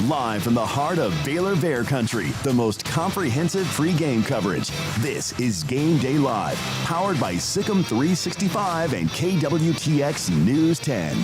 Live from the heart of Baylor Bear Country, the most comprehensive pre-game coverage. This is Game Day Live, powered by Sikkim 365 and KWTX News 10.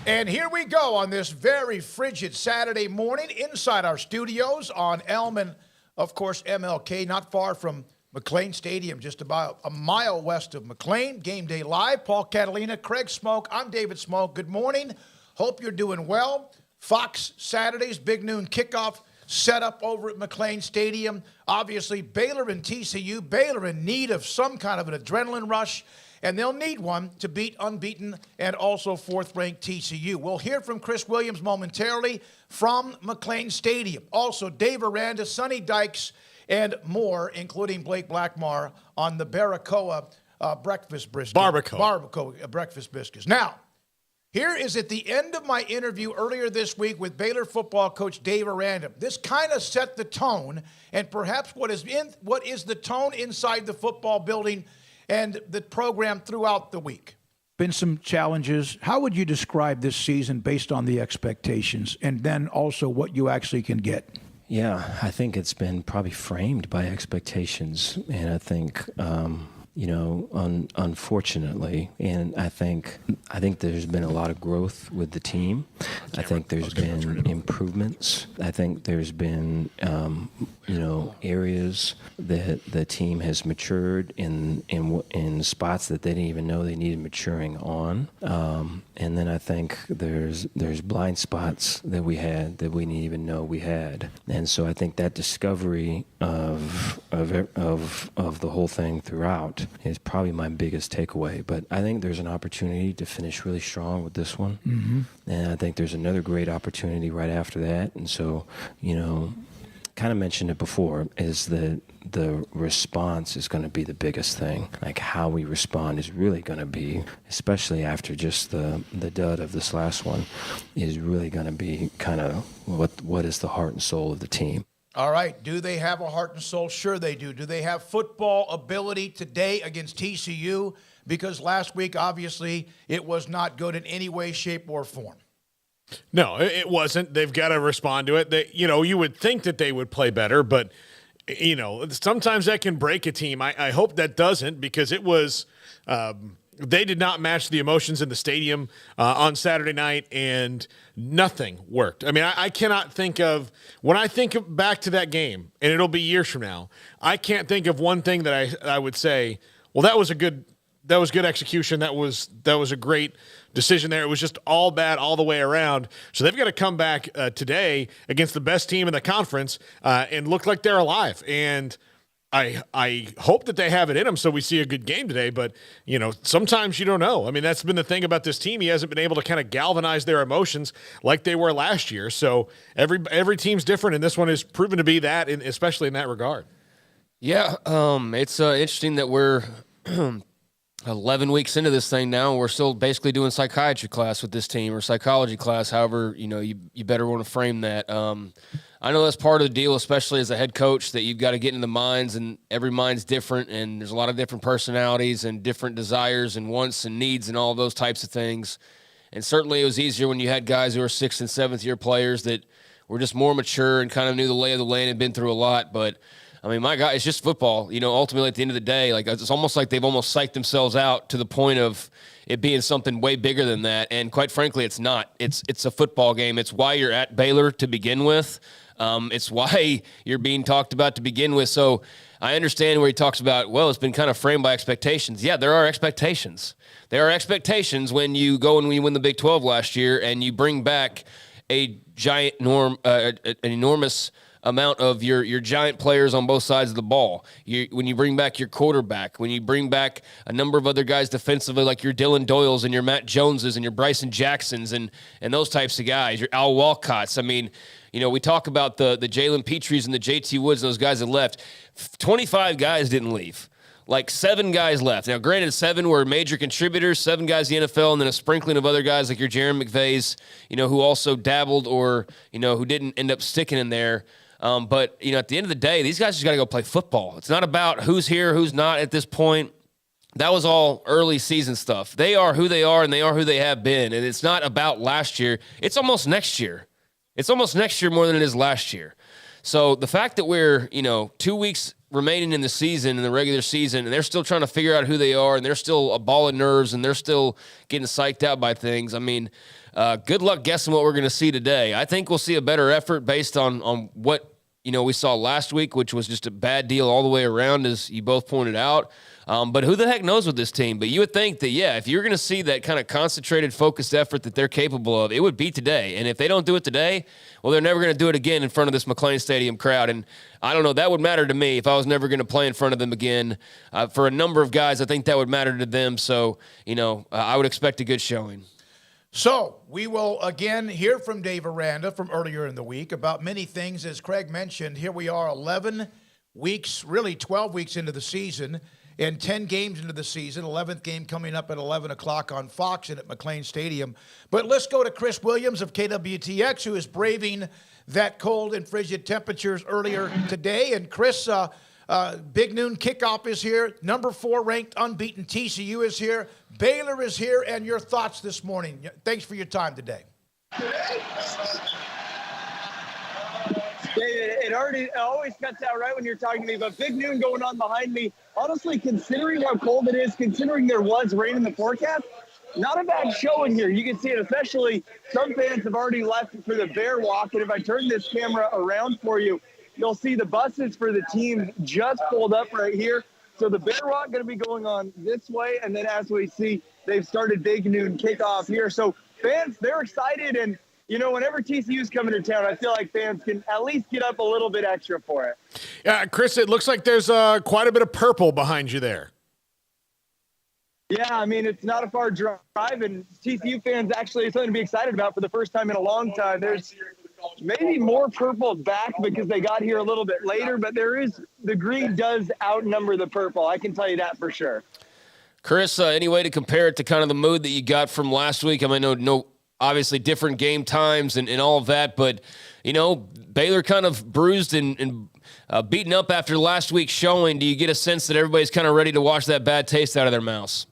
And here we go on this very frigid Saturday morning inside our studios on Elm and, of course, MLK, not far from McLean Stadium, just about a mile west of McLean. Game Day Live, Paul Catalina, Craig Smoak. I'm David Smoak. Good morning. Hope you're doing well. Fox Saturdays, big noon kickoff set up over at McLean Stadium. Obviously, Baylor and TCU. Baylor in need of some kind of an adrenaline rush, and they'll need one to beat unbeaten and also fourth-ranked TCU. We'll hear from Chris Williams momentarily from McLean Stadium. Also, Dave Aranda, Sonny Dykes, and more, including Blake Blackmar on the Barbacoa breakfast brisket. Barbacoa breakfast biscuits. Now, here is at the end of my interview earlier this week with Baylor football coach Dave Aranda. This kind of set the tone, and perhaps what is the tone inside the football building and the program throughout the week. Been some challenges. How would you describe this season based on the expectations, and then also what you actually can get? Yeah, I think it's been probably framed by expectations, and I think unfortunately, and I think there's been a lot of growth with the team. I think there's been improvements. I think there's been areas that the team has matured in spots that they didn't even know they needed maturing on. And then I think there's blind spots that we had that we didn't even know we had. And so I think that discovery of the whole thing throughout is probably my biggest takeaway. But I think there's an opportunity to finish really strong with this one. Mm-hmm. And I think there's another great opportunity right after that. And so, kind of mentioned it before, is that the response is going to be the biggest thing. Like how we respond is really going to be, especially after just the dud of this last one, is really going to be kind of what is the heart and soul of the team. All right. Do they have a heart and soul? Sure they do. Do they have football ability today against TCU? Because last week, obviously, it was not good in any way, shape, or form. No, it wasn't. They've got to respond to it. You would think that they would play better, but, sometimes that can break a team. I hope that doesn't, because it was they did not match the emotions in the stadium on Saturday night, and nothing worked. I mean, I cannot think of – when I think back to that game, and it'll be years from now, I can't think of one thing that I would say, well, that was good execution. That was a great decision there. It was just all bad all the way around. So they've got to come back today against the best team in the conference and look like they're alive. And I hope that they have it in them so we see a good game today. But, sometimes you don't know. I mean, that's been the thing about this team. He hasn't been able to kind of galvanize their emotions like they were last year. So every team's different, and this one has proven to be that, especially in that regard. Yeah, it's interesting that we're 11 weeks into this thing now, and we're still basically doing psychiatry class with this team, or psychology class, however, you better want to frame that. I know that's part of the deal, especially as a head coach, that you've got to get into the minds, and every mind's different, and there's a lot of different personalities and different desires and wants and needs and all those types of things. And certainly it was easier when you had guys who were 6th and 7th year players that were just more mature and kind of knew the lay of the land and been through a lot. But I mean, my God, it's just football. Ultimately at the end of the day, like, it's almost like they've almost psyched themselves out to the point of it being something way bigger than that. And quite frankly, it's not. It's a football game. It's why you're at Baylor to begin with. It's why you're being talked about to begin with. So I understand where he talks about, well, it's been kind of framed by expectations. Yeah, there are expectations. There are expectations when you go and we win the Big 12 last year and you bring back a giant an enormous amount of your giant players on both sides of the ball. When you bring back your quarterback, when you bring back a number of other guys defensively like your Dylan Doyles and your Matt Joneses and your Bryson Jacksons and those types of guys, your Al Walcotts. I mean, we talk about the Jalen Petries and the JT Woods and those guys that left. 25 guys didn't leave. Like 7 guys left. Now, granted, 7 were major contributors, 7 guys in the NFL, and then a sprinkling of other guys like your Jaron McVays, who also dabbled or, who didn't end up sticking in there. But, at the end of the day, these guys just got to go play football. It's not about who's here, who's not at this point. That was all early season stuff. They are who they are, and they are who they have been. And it's not about last year. It's almost next year. It's almost next year more than it is last year. So the fact that we're, 2 weeks remaining in the season, in the regular season, and they're still trying to figure out who they are, and they're still a ball of nerves, and they're still getting psyched out by things. I mean, good luck guessing what we're going to see today. I think we'll see a better effort based on what, we saw last week, which was just a bad deal all the way around, as you both pointed out. But who the heck knows with this team? But you would think that, if you're going to see that kind of concentrated, focused effort that they're capable of, it would be today. And if they don't do it today, well, they're never going to do it again in front of this McLean Stadium crowd. And I don't know, that would matter to me if I was never going to play in front of them again. For a number of guys, I think that would matter to them. So, I would expect a good showing. So we will again hear from Dave Aranda from earlier in the week about many things. As Craig mentioned, here we are 11 weeks, really 12 weeks into the season, and 10 games into the season, 11th game coming up at 11 o'clock on Fox and at McLean Stadium. But let's go to Chris Williams of KWTX, who is braving that cold and frigid temperatures earlier today. And Chris, big noon kickoff is here. Number 4 ranked unbeaten TCU is here. Baylor is here. And your thoughts this morning. Thanks for your time today. It always cuts out right when you're talking to me, but big noon going on behind me. Honestly, considering how cold it is, considering there was rain in the forecast, not a bad showing here. You can see it, especially some fans have already left for the Bear Walk. And if I turn this camera around for you, you'll see the buses for the team just pulled up right here. So the Bear Walk going to be going on this way. And then as we see, they've started big noon kickoff here. So fans, they're excited. And, whenever TCU's coming to town, I feel like fans can at least get up a little bit extra for it. Yeah, Chris, it looks like there's quite a bit of purple behind you there. Yeah, I mean, it's not a far drive, and TCU fans actually something to be excited about for the first time in a long time. There's maybe more purple back because they got here a little bit later, but the green does outnumber the purple. I can tell you that for sure. Chris, any way to compare it to kind of the mood that you got from last week? I mean, no obviously different game times and all of that, but, Baylor kind of bruised and beaten up after last week's showing. Do you get a sense that everybody's kind of ready to wash that bad taste out of their mouths?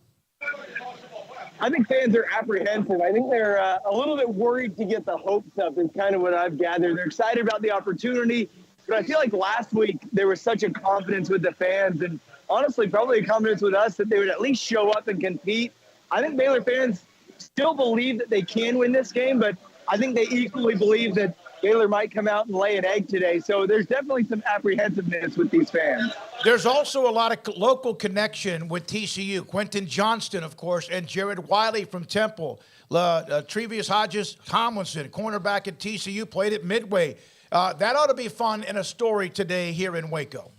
I think fans are apprehensive. I think they're a little bit worried to get the hopes up is kind of what I've gathered. They're excited about the opportunity, but I feel like last week there was such a confidence with the fans and honestly probably a confidence with us that they would at least show up and compete. I think Baylor fans still believe that they can win this game, but I think they equally believe that Baylor might come out and lay an egg today. So there's definitely some apprehensiveness with these fans. There's also a lot of local connection with TCU. Quentin Johnston, of course, and Jared Wiley from Temple. Trevius Hodges Tomlinson, cornerback at TCU, played at Midway. That ought to be fun and a story today here in Waco.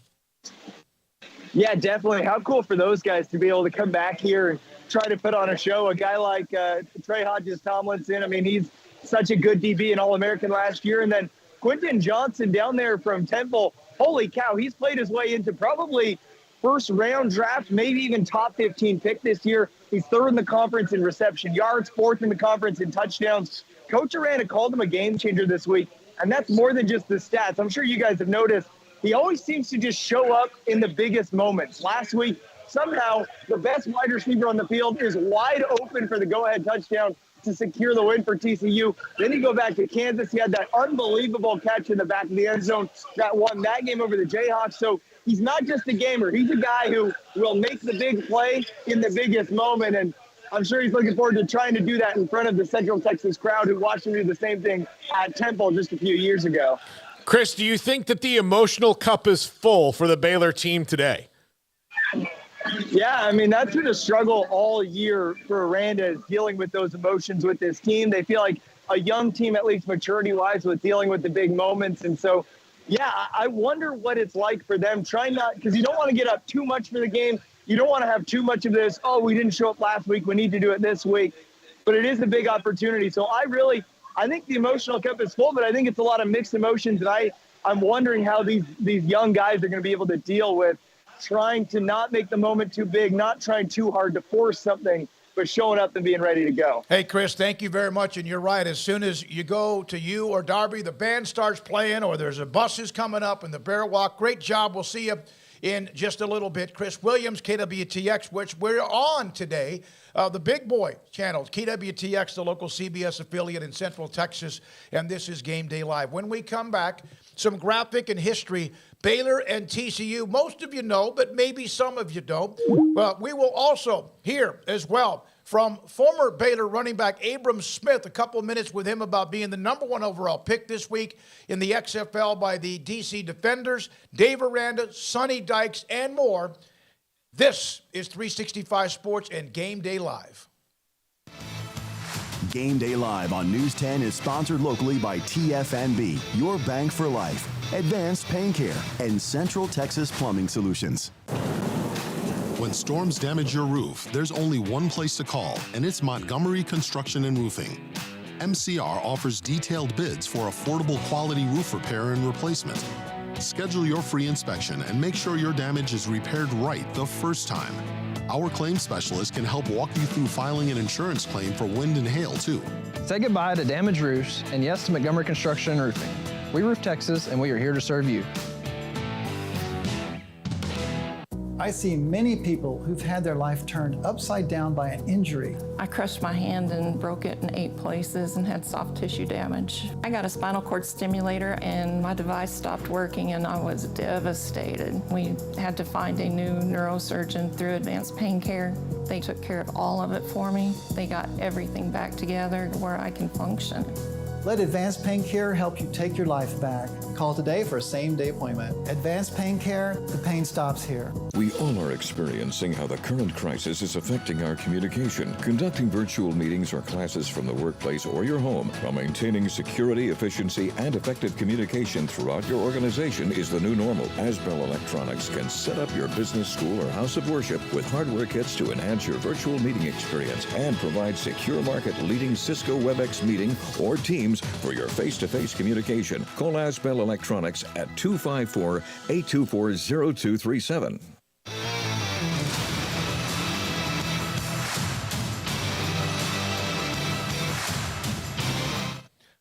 Yeah, definitely. How cool for those guys to be able to come back here and try to put on a show. A guy like Trey Hodges Tomlinson, I mean, he's such a good DB and All-American last year. And then Quentin Johnson down there from Temple, holy cow, he's played his way into probably first-round draft, maybe even top 15 pick this year. He's third in the conference in reception yards, fourth in the conference in touchdowns. Coach Aranda called him a game changer this week, and that's more than just the stats. I'm sure you guys have noticed he always seems to just show up in the biggest moments. Last week, somehow the best wide receiver on the field is wide open for the go-ahead touchdown to secure the win for TCU. Then you go back to Kansas. He had that unbelievable catch in the back of the end zone that won that game over the Jayhawks. So he's not just a gamer. He's a guy who will make the big play in the biggest moment. And I'm sure he's looking forward to trying to do that in front of the Central Texas crowd who watched him do the same thing at Temple just a few years ago. Chris, do you think that the emotional cup is full for the Baylor team today? Yeah, I mean, that's been a struggle all year for Aranda, is dealing with those emotions with this team. They feel like a young team, at least maturity-wise, with dealing with the big moments. And so Yeah, I wonder what it's like for them trying not, because you don't want to get up too much for the game. You don't want to have too much of this, oh, we didn't show up last week, we need to do it this week. But it is a big opportunity. So I think the emotional cup is full, but I think it's a lot of mixed emotions. And I'm wondering how these young guys are going to be able to deal with trying to not make the moment too big, not trying too hard to force something, but showing up and being ready to go. Hey, Chris, thank you very much. And you're right. As soon as you go to you or Darby, the band starts playing or there's a buses coming up and the bear walk. Great job. We'll see you in just a little bit. Chris Williams, KWTX, which we're on today. The Big Boy channel, KWTX, the local CBS affiliate in Central Texas, and this is Game Day Live. When we come back, some graphic and history, Baylor and TCU. Most of you know, but maybe some of you don't. Well, we will also hear as well from former Baylor running back Abram Smith, a couple of minutes with him about being the #1 overall pick this week in the XFL by the DC Defenders, Dave Aranda, Sonny Dykes, and more. This is 365 Sports and Game Day Live. Game Day Live on News 10 is sponsored locally by TFNB, your bank for life, Advanced Pain Care, and Central Texas Plumbing Solutions. When storms damage your roof, there's only one place to call, and it's Montgomery Construction and Roofing. MCR offers detailed bids for affordable quality roof repair and replacement. Schedule your free inspection and make sure your damage is repaired right the first time. Our claim specialist can help walk you through filing an insurance claim for wind and hail, too. Say goodbye to damaged roofs and yes to Montgomery Construction and Roofing. We roof Texas, and we are here to serve you. I see many people who've had their life turned upside down by an injury. I crushed my hand and broke it in 8 places and had soft tissue damage. I got a spinal cord stimulator and my device stopped working and I was devastated. We had to find a new neurosurgeon through Advanced Pain Care. They took care of all of it for me. They got everything back together where I can function. Let Advanced Pain Care help you take your life back. Call today for a same-day appointment. Advanced Pain Care, the pain stops here. We all are experiencing how the current crisis is affecting our communication. Conducting virtual meetings or classes from the workplace or your home while maintaining security, efficiency, and effective communication throughout your organization is the new normal. Asbel Electronics can set up your business, school, or house of worship with hardware kits to enhance your virtual meeting experience and provide secure market-leading Cisco WebEx meeting or Teams for your face-to-face communication. Call Asbel Electronics at 254-824-0237.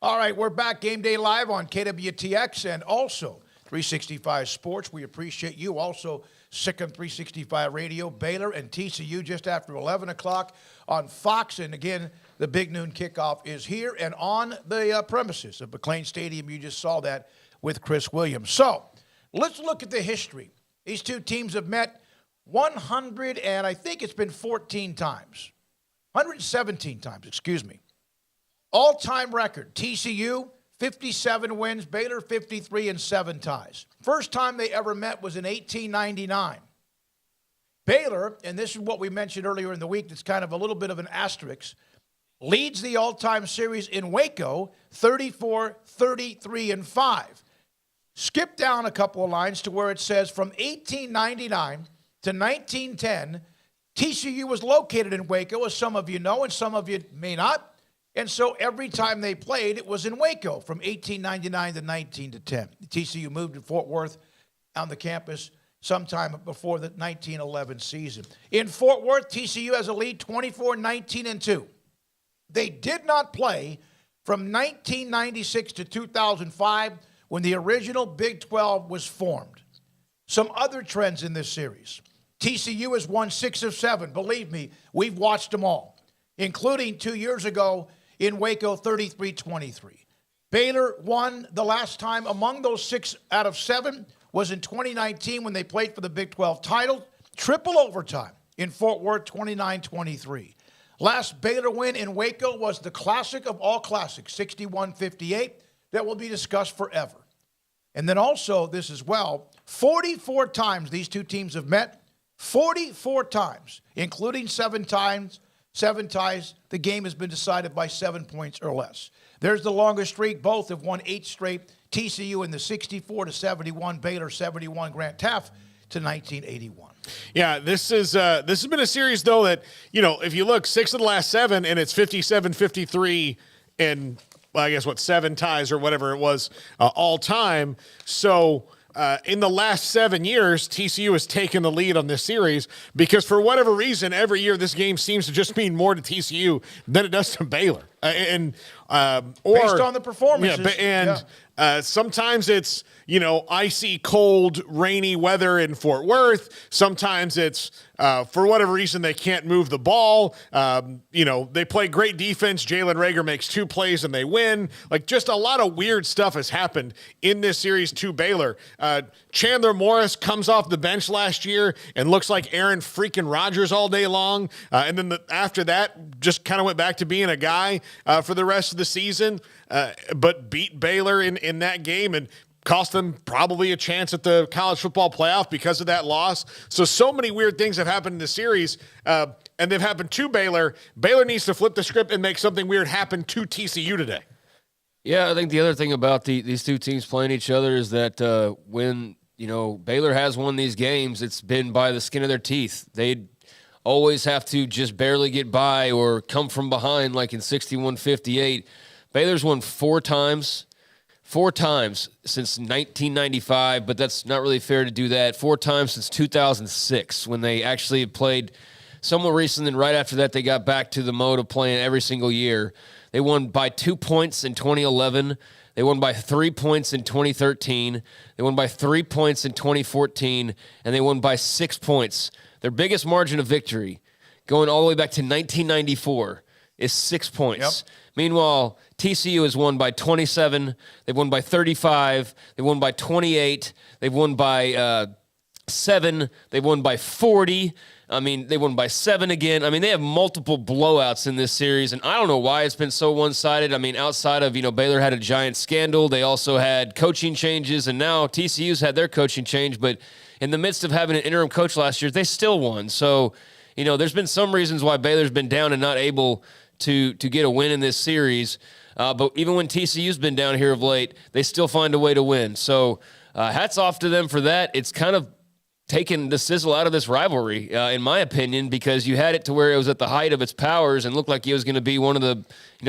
All right, we're back. Game Day Live on KWTX and also 365 Sports. We appreciate you. Also, Sikkim 365 Radio, Baylor and TCU just after 11 o'clock on Fox. And again, the big noon kickoff is here and on the premises of McLean Stadium. You just saw that with Chris Williams. So let's look at the history. These two teams have met 100 and I think it's been 14 times. 117 times, excuse me. All-time record, TCU, 57 wins, Baylor 53 and 7 ties. First time they ever met was in 1899. Baylor, and this is what we mentioned earlier in the week, that's kind of a little bit of an asterisk, leads the all-time series in Waco, 34, 33, and 5. Skip down a couple of lines to where it says from 1899 to 1910, TCU was located in Waco, as some of you know, and some of you may not. And so every time they played, it was in Waco from 1899 to 1910. TCU moved to Fort Worth on the campus sometime before the 1911 season. In Fort Worth, TCU has a lead 24-19-2. They did not play from 1996 to 2005 when the original Big 12 was formed. Some other trends in this series. TCU has won 6 of 7. Believe me, we've watched them all, including 2 years ago in Waco, 33-23. Baylor won the last time among those 6 out of 7 was in 2019 when they played for the Big 12 title. Triple overtime in Fort Worth, 29-23. Last Baylor win in Waco was the classic of all classics, 61-58, that will be discussed forever. And then also this as well, 44 times these two teams have met, 44 times, including 7 ties, the game has been decided by 7 points or less. There's the longest streak. Both have won 8 straight. TCU in the 64-71, Baylor 71, Grant Teff to 1981. Yeah, this has been a series, though, that, if you look, 6 of the last 7, and it's 57-53 and, well, I guess, 7 ties or whatever it was all time. So in the last 7 years, TCU has taken the lead on this series because for whatever reason, every year this game seems to just mean more to TCU than it does to Baylor. Based on the performances. Sometimes it's, icy, cold, rainy weather in Fort Worth. Sometimes it's, for whatever reason, they can't move the ball. They play great defense. Jalen Reagor makes 2 plays and they win. Just a lot of weird stuff has happened in this series to Baylor. Chandler Morris comes off the bench last year and looks like Aaron freaking Rodgers all day long. And then after that, just kind of went back to being a guy for the rest of the season, but beat Baylor in that game and cost them probably a chance at the college football playoff because of that loss. So many weird things have happened in the series, and they've happened to Baylor. Baylor needs to flip the script and make something weird happen to TCU today. Yeah, I think the other thing about these two teams playing each other is that when, Baylor has won these games, it's been by the skin of their teeth. They'd always have to just barely get by or come from behind like in 61-58. Baylor's won 4 times since 1995, but that's not really fair to do that. 4 times since 2006 when they actually played somewhat recent, and right after that they got back to the mode of playing every single year. They won by 2 points in 2011. They won by 3 points in 2013. They won by 3 points in 2014, and they won by 6 points. Their biggest margin of victory, going all the way back to 1994, is 6 points. Yep. Meanwhile, TCU has won by 27. They've won by 35. They've won by 28. They've won by 7. They've won by 40. They won by 7 again. They have multiple blowouts in this series, and I don't know why it's been so one-sided. Outside of, Baylor had a giant scandal. They also had coaching changes, and now TCU's had their coaching change, but in the midst of having an interim coach last year, they still won. So, there's been some reasons why Baylor's been down and not able to get a win in this series. But even when TCU's been down here of late, they still find a way to win. So hats off to them for that. It's kind of taken the sizzle out of this rivalry, in my opinion, because you had it to where it was at the height of its powers and looked like it was going to be one of the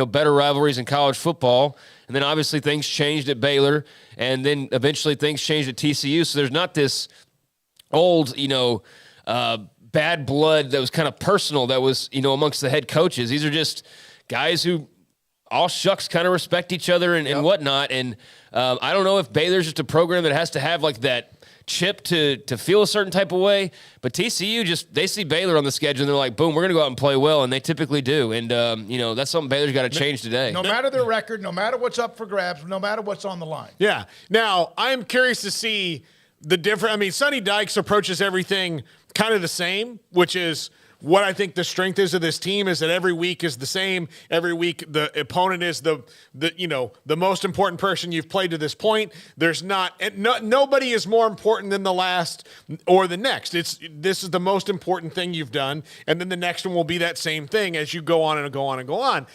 better rivalries in college football. And then obviously things changed at Baylor, and then eventually things changed at TCU. So there's not this old, bad blood that was kind of personal that was, amongst the head coaches. These are just guys who all shucks kind of respect each other and whatnot. And I don't know if Baylor's just a program that has to have like that chip to feel a certain type of way, but TCU they see Baylor on the schedule and they're like, boom, we're going to go out and play well, and they typically do. And, that's something Baylor's got to change today. No matter their record, no matter what's up for grabs, no matter what's on the line. Yeah. Now, I'm curious to see the different. Sonny Dykes approaches everything kind of the same, which is what I think the strength is of this team is that every week is the same. Every week the opponent is the most important person you've played to this point. There's nobody is more important than the last or the next. This is the most important thing you've done, and then the next one will be that same thing as you go on and go on and go on.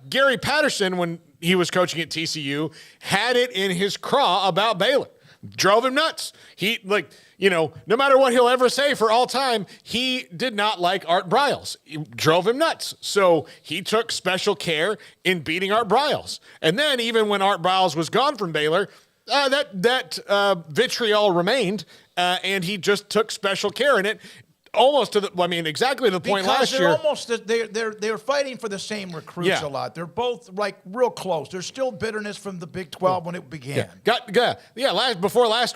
Gary Patterson, when he was coaching at TCU, had it in his craw about Baylor. Drove him nuts. No matter what he'll ever say for all time, he did not like Art Briles. It drove him nuts. So he took special care in beating Art Briles. And then even when Art Briles was gone from Baylor, that vitriol remained, and he just took special care in it. Almost to exactly the point last year. They're fighting for the same recruits a lot. They're both real close. There's still bitterness from the Big 12 when it began. Before last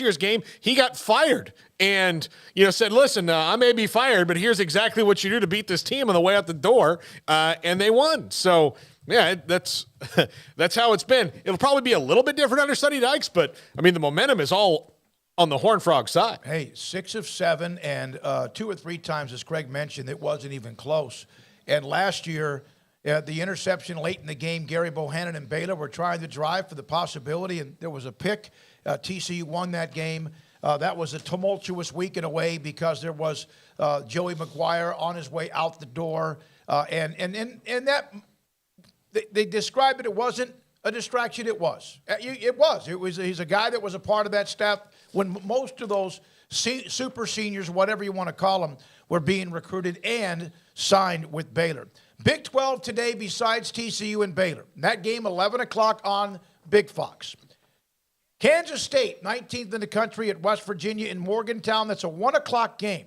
year's game, he got fired and said, "Listen, I may be fired, but here's exactly what you do to beat this team on the way out the door," and they won. So. Yeah, that's how it's been. It'll probably be a little bit different under Sonny Dykes, but the momentum is all on the Horned Frog side. Hey, 6 of 7, and 2 or 3 times, as Craig mentioned, it wasn't even close. And last year, the interception late in the game, Gary Bohannon and Baylor were trying to drive for the possibility, and there was a pick. TCU won that game. That was a tumultuous week in a way because there was Joey McGuire on his way out the door, and that they described it wasn't a distraction. It was. He's a guy that was a part of that staff when most of those super seniors, whatever you want to call them, were being recruited and signed with Baylor. Big 12 today besides TCU and Baylor. That game, 11 o'clock on Big Fox. Kansas State, 19th in the country at West Virginia in Morgantown. That's a 1 o'clock game.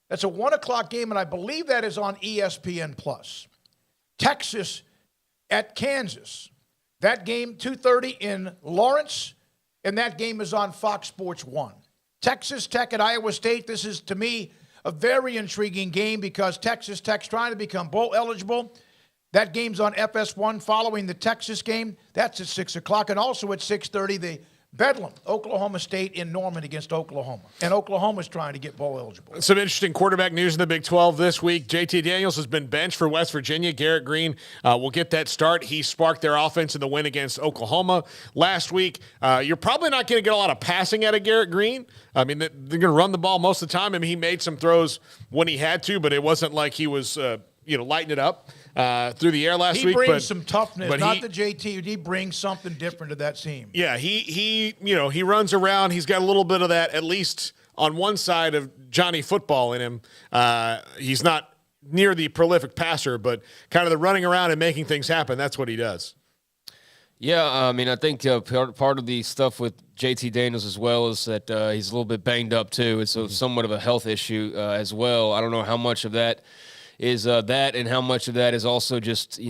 That's a 1 o'clock game, and I believe that is on ESPN+. Texas at Kansas. That game, 2:30 in Lawrence, and that game is on Fox Sports 1. Texas Tech at Iowa State. This is, to me, a very intriguing game because Texas Tech's trying to become bowl eligible. That game's on FS1 following the Texas game. That's at 6 o'clock. And also at 6:30, the Bedlam, Oklahoma State in Norman against Oklahoma. And Oklahoma's trying to get bowl eligible. Some interesting quarterback news in the Big 12 this week. JT Daniels has been benched for West Virginia. Garrett Green will get that start. He sparked their offense in the win against Oklahoma last week. You're probably not going to get a lot of passing out of Garrett Green. I mean, they're going to run the ball most of the time. I mean, he made some throws when he had to, but it wasn't like he was lighting it up through the air last week. He brings some toughness, not the JT. He brings something different to that team. Yeah, he runs around. He's got a little bit of that, at least on one side of Johnny Football in him. He's not near the prolific passer, but kind of the running around and making things happen. That's what he does. Yeah, I mean, I think part of the stuff with JT Daniels as well is that he's a little bit banged up too. It's somewhat of a health issue as well. I don't know how much of that is that and how much of that is also just,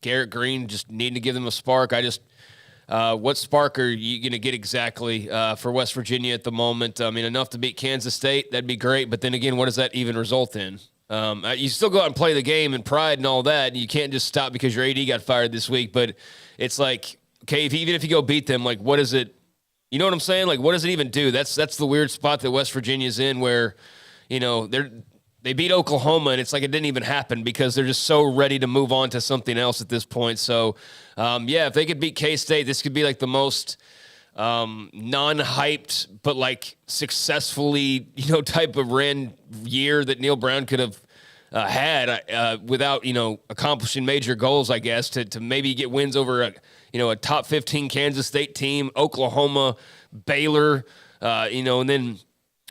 Garrett Green just needing to give them a spark. What spark are you going to get exactly for West Virginia at the moment? I mean, enough to beat Kansas State, that'd be great. But then again, what does that even result in? You still go out and play the game and pride and all that. And you can't just stop because your AD got fired this week. But it's like, okay, even if you go beat them, like, what is it? You know what I'm saying? Like, what does it even do? That's the weird spot that West Virginia's in where, they beat Oklahoma, and it's like it didn't even happen because they're just so ready to move on to something else at this point. So, if they could beat K-State, this could be like the most non-hyped but like successfully, type of year that Neil Brown could have had without, accomplishing major goals, I guess, to maybe get wins over a top 15 Kansas State team, Oklahoma, Baylor, and then,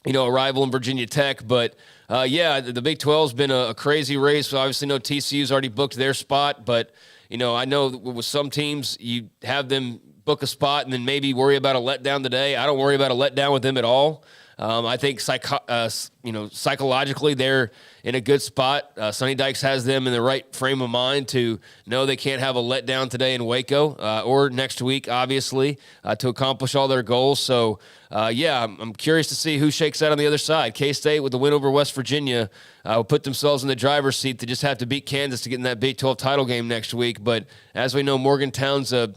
a rival in Virginia Tech. But, the Big 12's been a crazy race. Obviously, TCU's already booked their spot, but, I know with some teams, you have them book a spot and then maybe worry about a letdown today. I don't worry about a letdown with them at all. I think psychologically they're in a good spot. Sonny Dykes has them in the right frame of mind to know they can't have a letdown today in Waco or next week, obviously, to accomplish all their goals. So, I'm curious to see who shakes out on the other side. K-State with the win over West Virginia will put themselves in the driver's seat to just have to beat Kansas to get in that Big 12 title game next week. But as we know, Morgantown's a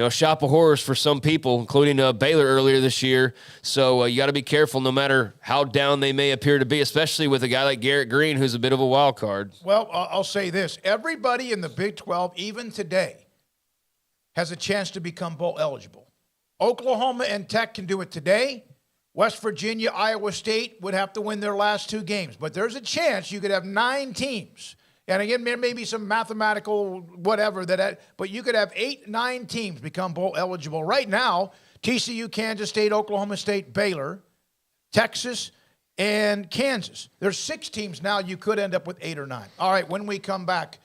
shop of horrors for some people, including Baylor earlier this year. So you got to be careful no matter how down they may appear to be, especially with a guy like Garrett Green, who's a bit of a wild card. Well, I'll say this. Everybody in the Big 12, even today, has a chance to become bowl eligible. Oklahoma and Tech can do it today. West Virginia, Iowa State would have to win their last two games. But there's a chance you could have 9 teams. And again, there may be some mathematical whatever but you could have 8, 9 teams become bowl eligible. Right now, TCU, Kansas State, Oklahoma State, Baylor, Texas, and Kansas. There's 6 teams now. You could end up with 8 or 9. All right, when we come back,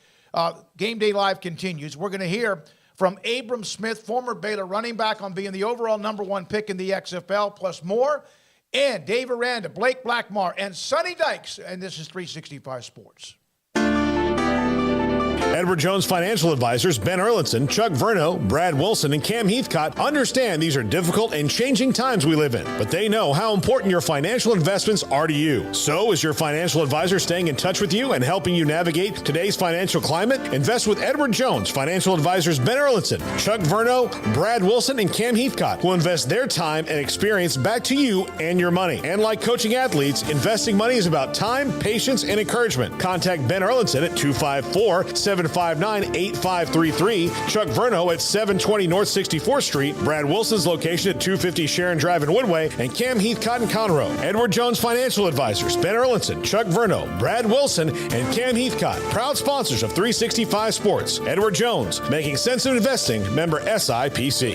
Game Day Live continues. We're going to hear from Abram Smith, former Baylor running back, on being the overall #1 pick in the XFL, plus more. And Dave Aranda, Blake Blackmar, and Sonny Dykes. And this is 365 Sports. Edward Jones Financial Advisors Ben Erlinson, Chuck Verno, Brad Wilson, and Cam Heathcott understand these are difficult and changing times we live in, but they know how important your financial investments are to you. So is your financial advisor staying in touch with you and helping you navigate today's financial climate? Invest with Edward Jones Financial Advisors Ben Erlinson, Chuck Verno, Brad Wilson, and Cam Heathcott, who invest their time and experience back to you and your money. And like coaching athletes, investing money is about time, patience, and encouragement. Contact Ben Erlinson at 254-7 759-8533. Chuck Verno at 720 North 64th Street. Brad Wilson's location at 250 Sharon Drive in Woodway. And Cam Heathcott in Conroe. Edward Jones Financial Advisors, Ben Erlinson, Chuck Verno, Brad Wilson, and Cam Heathcott. Proud sponsors of 365 Sports. Edward Jones, making sense of investing, member SIPC.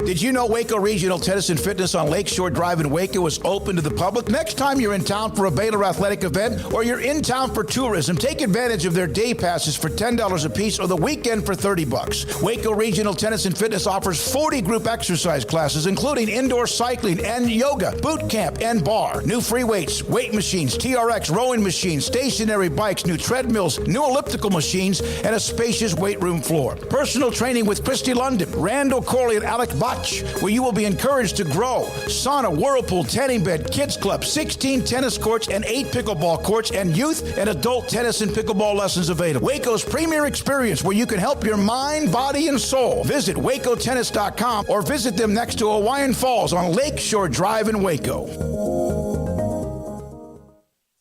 Did you know Waco Regional Tennis and Fitness on Lakeshore Drive in Waco is open to the public? Next time you're in town for a Baylor athletic event or you're in town for tourism, take advantage of their day passes for $10 a piece or the weekend for $30. Waco Regional Tennis and Fitness offers 40 group exercise classes, including indoor cycling and yoga, boot camp, and bar. New free weights, weight machines, TRX, rowing machines, stationary bikes, new treadmills, new elliptical machines, and a spacious weight room floor. Personal training with Christy London, Randall Corley, and Alec Botch, where you will be encouraged to grow. Sauna, whirlpool, tanning bed, kids club, 16 tennis courts, and 8 pickleball courts, and youth and adult tennis and pickleball lessons available. Waco's premier experience where you can help your mind, body, and soul. Visit wacotennis.com or visit them next to Hawaiian Falls on Lakeshore Drive in Waco.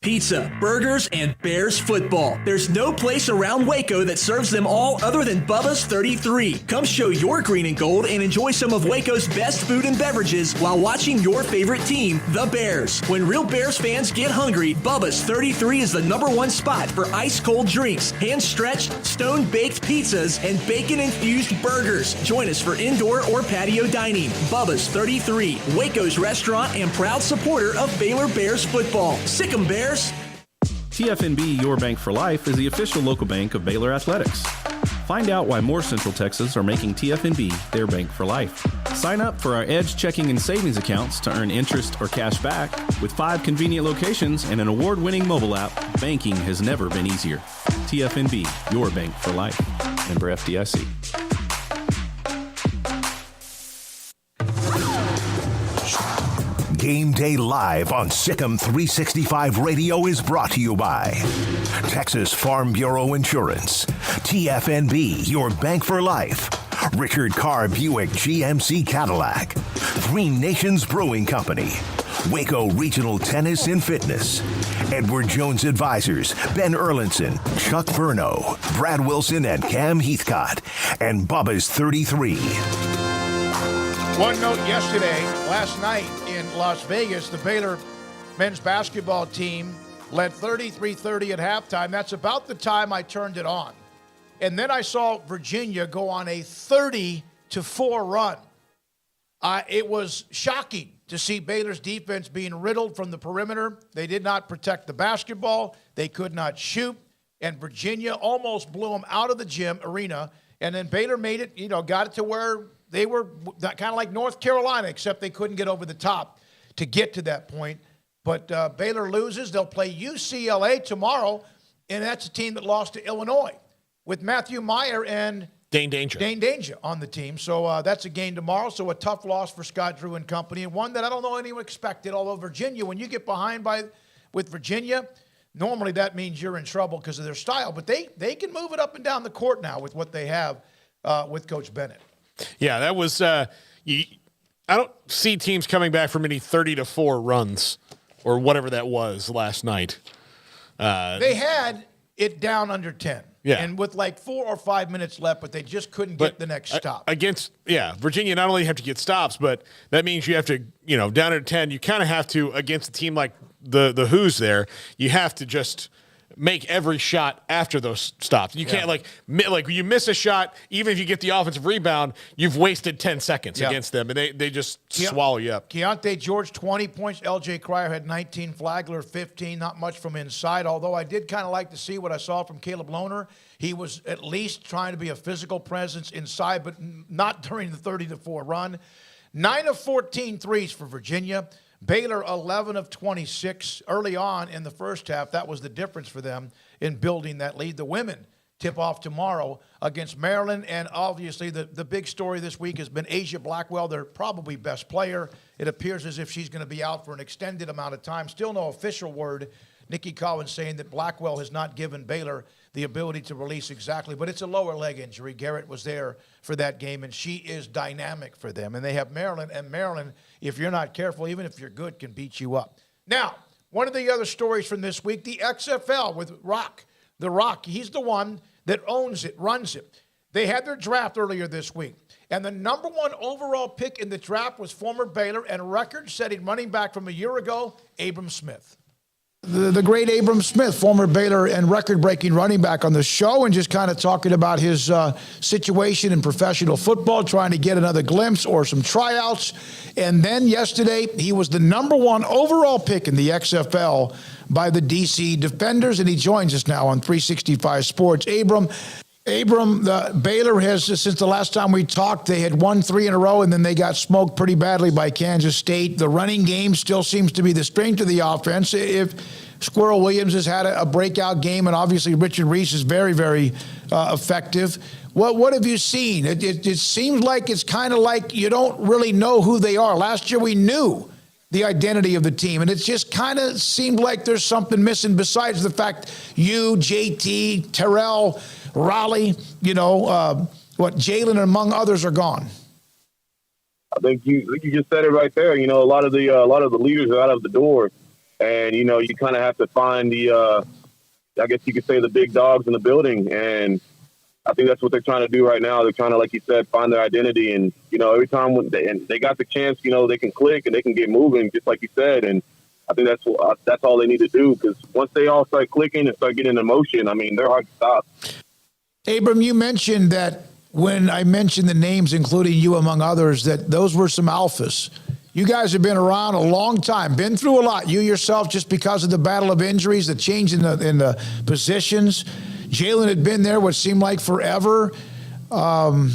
Pizza, burgers, and Bears football. There's no place around Waco that serves them all other than Bubba's 33. Come show your green and gold and enjoy some of Waco's best food and beverages while watching your favorite team, the Bears. When real Bears fans get hungry, Bubba's 33 is the #1 spot for ice-cold drinks, hand-stretched, stone-baked pizzas, and bacon-infused burgers. Join us for indoor or patio dining. Bubba's 33, Waco's restaurant and proud supporter of Baylor Bears football. Sick 'em, Bears. TFNB Your Bank for Life is the official local bank of Baylor Athletics. Find out why more Central Texas are making TFNB their bank for life. Sign up for our Edge checking and savings accounts to earn interest or cash back. With 5 convenient locations and an award-winning mobile app, banking has never been easier. TFNB Your Bank for Life. Member FDIC. Game Day Live on Sikkim 365 Radio is brought to you by Texas Farm Bureau Insurance, TFNB, Your Bank for Life, Richard Carr Buick GMC Cadillac, Green Nations Brewing Company, Waco Regional Tennis and Fitness, Edward Jones Advisors, Ben Erlinson, Chuck Verno, Brad Wilson, and Cam Heathcott, and Bubba's 33. One note last night in Las Vegas, the Baylor men's basketball team led 33-30 at halftime. That's about the time I turned it on. And then I saw Virginia go on a 30-4 run. It was shocking to see Baylor's defense being riddled from the perimeter. They did not protect the basketball. They could not shoot. And Virginia almost blew them out of the gym arena. And then Baylor made it, got it to where they were kind of like North Carolina, except they couldn't get over the top to get to that point. But Baylor loses. They'll play UCLA tomorrow, and that's a team that lost to Illinois with Matthew Meyer and Dane Danger on the team. So that's a game tomorrow. So a tough loss for Scott Drew and company, and one that I don't know anyone expected, although Virginia, when you get behind with Virginia, normally that means you're in trouble because of their style. But they can move it up and down the court now with what they have with Coach Bennett. Yeah, that was I don't see teams coming back from any 30-4 runs or whatever that was last night. They had it down under 10. Yeah. And with like 4 or 5 minutes left, but they just couldn't get the next stop. Virginia not only have to get stops, but that means you have to, down at 10, you kind of have to, against a team like the Who's there, you have to just make every shot after those stops. You can't like you miss a shot, even if you get the offensive rebound, you've wasted 10 seconds against them, and they just swallow you up. Keontae George, 20 points. L.J. Cryer had 19. Flagler, 15. Not much from inside, although I did kind of like to see what I saw from Caleb Lohner. He was at least trying to be a physical presence inside, but not during the 30-4 run. 9 of 14 threes for Virginia. Baylor, 11 of 26 early on in the first half. That was the difference for them in building that lead. The women tip off tomorrow against Maryland, and obviously the big story this week has been Asia Blackwell, their probably best player. It appears as if she's going to be out for an extended amount of time. Still no official word Nikki Collins saying that Blackwell has not given Baylor the ability to release exactly, but it's a lower leg injury. Garrett was there for that game, and she is dynamic for them. And they have Maryland, and Maryland, if you're not careful, even if you're good, can beat you up. Now, one of the other stories from this week, the XFL with Rock. The Rock, he's the one that owns it, runs it. They had their draft earlier this week, and the number 1 overall pick in the draft was former Baylor and record-setting running back from a year ago, Abram Smith. The great Abram Smith, former Baylor and record-breaking running back, on the show, and just kind of talking about his situation in professional football, trying to get another glimpse or some tryouts. And then yesterday, he was the number 1 overall pick in the XFL by the DC Defenders, and he joins us now on 365 Sports. Abram, Baylor has, since the last time we talked, they had won 3 in a row, and then they got smoked pretty badly by Kansas State. The running game still seems to be the strength of the offense. If Squirrel Williams has had a breakout game, and obviously Richard Reese is very, very effective. What have you seen? It seems like it's kind of like you don't really know who they are. Last year we knew the identity of the team, and it just kind of seemed like there's something missing besides the fact you, JT, Terrell, Raleigh, Jalen, among others, are gone. I think you just said it right there. A lot of the leaders are out of the door, and you kind of have to find the, I guess you could say, the big dogs in the building, and I think that's what they're trying to do right now. They're trying to, like you said, find their identity, and every time they got the chance, they can click and they can get moving, just like you said, and I think that's all they need to do, because once they all start clicking and start getting in motion, they're hard to stop. Abram, you mentioned that when I mentioned the names, including you among others, that those were some alphas. You guys have been around a long time, been through a lot. You yourself, just because of the battle of injuries, the change in the positions. Jalen had been there what seemed like forever. Can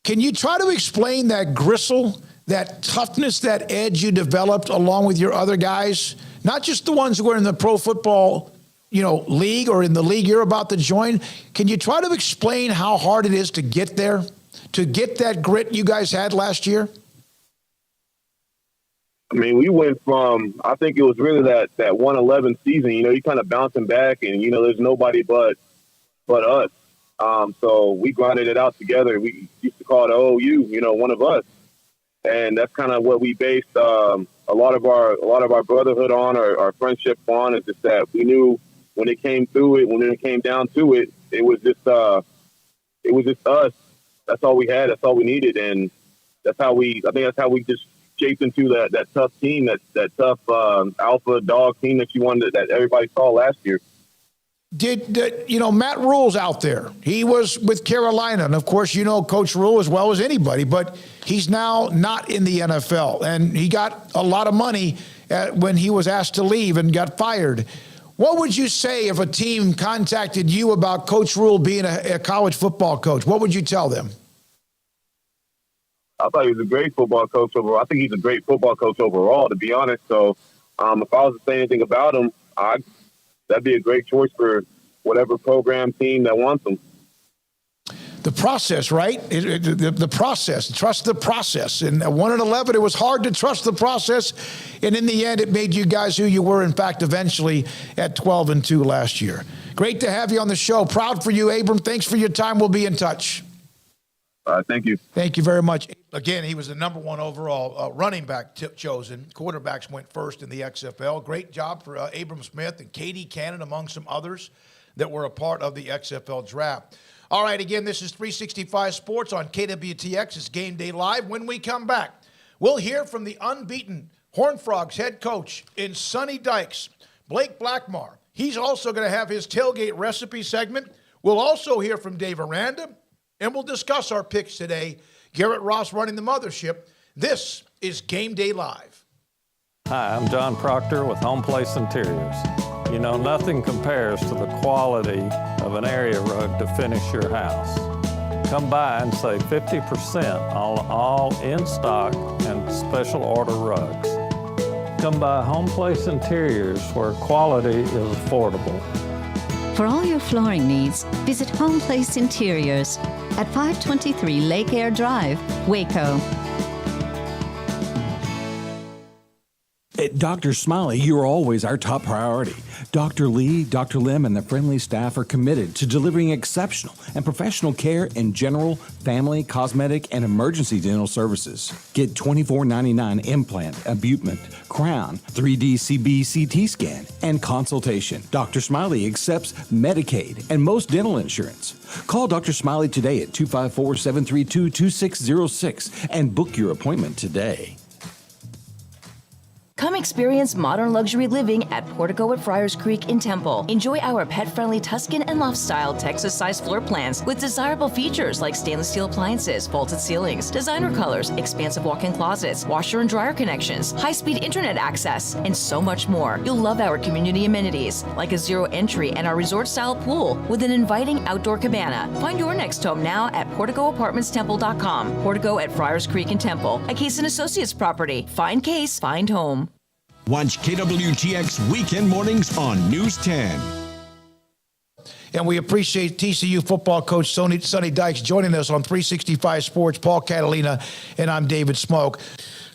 you try to explain that gristle, that toughness, that edge you developed along with your other guys? Not just the ones who are in the pro football league or in the league you're about to join. Can you try to explain how hard it is to get there, to get that grit you guys had last year? We went from, I think it was really that 1-11 season, you kind of bouncing back and, there's nobody but us. So we grinded it out together. We used to call it OU, one of us. And that's kind of what we based a lot of our brotherhood on, our friendship on, is just that we knew when it came down to it, it was just us. That's all we had. That's all we needed. And I think that's how we just shaped into that tough team, that tough alpha dog team that you wanted, that everybody saw last year. Matt Rule's out there. He was with Carolina. And of course, Coach Rule as well as anybody, but he's now not in the NFL. And he got a lot of money when he was asked to leave and got fired. What would you say if a team contacted you about Coach Rule being a college football coach? What would you tell them? I thought he was a great football coach overall. I think he's a great football coach overall, to be honest. So if I was to say anything about him, that'd be a great choice for whatever program team that wants him. The process, right? The process. Trust the process. And at 1-11, it was hard to trust the process. And in the end, it made you guys who you were, in fact, eventually at 12-2 last year. Great to have you on the show. Proud for you, Abram. Thanks for your time. We'll be in touch. Thank you. Thank you very much. Again, he was the number 1 overall running back chosen. Quarterbacks went first in the XFL. Great job for Abram Smith and Katie Cannon, among some others that were a part of the XFL draft. All right, again, this is 365 Sports on KWTX. It's Game Day Live. When we come back, we'll hear from the unbeaten Horned Frogs head coach in Sunny Dykes, Blake Blackmar. He's also going to have his tailgate recipe segment. We'll also hear from Dave Aranda, and we'll discuss our picks today. Garrett Ross running the mothership. This is Game Day Live. Hi, I'm John Proctor with Home Place Interiors. Nothing compares to the quality of an area rug to finish your house. Come by and save 50% on all in-stock and special order rugs. Come by Home Place Interiors, where quality is affordable. For all your flooring needs, visit Home Place Interiors at 523 Lake Air Drive, Waco. At Dr. Smiley, you're always our top priority. Dr. Lee, Dr. Lim, and the friendly staff are committed to delivering exceptional and professional care in general, family, cosmetic, and emergency dental services. Get $24.99 implant, abutment, crown, 3D CT scan, and consultation. Dr. Smiley accepts Medicaid and most dental insurance. Call Dr. Smiley today at 254-732-2606 and book your appointment today. Come experience modern luxury living at Portico at Friars Creek in Temple. Enjoy our pet-friendly Tuscan and loft-style Texas-sized floor plans with desirable features like stainless steel appliances, vaulted ceilings, designer colors, expansive walk-in closets, washer and dryer connections, high-speed internet access, and so much more. You'll love our community amenities like a zero entry and our resort-style pool with an inviting outdoor cabana. Find your next home now at PorticoApartmentsTemple.com. Portico at Friars Creek in Temple, a Case & Associates property. Find Case, find home. Watch KWTX Weekend Mornings on News 10. And we appreciate TCU football coach Sonny Dykes joining us on 365 Sports. Paul Catalina, and I'm David Smoak.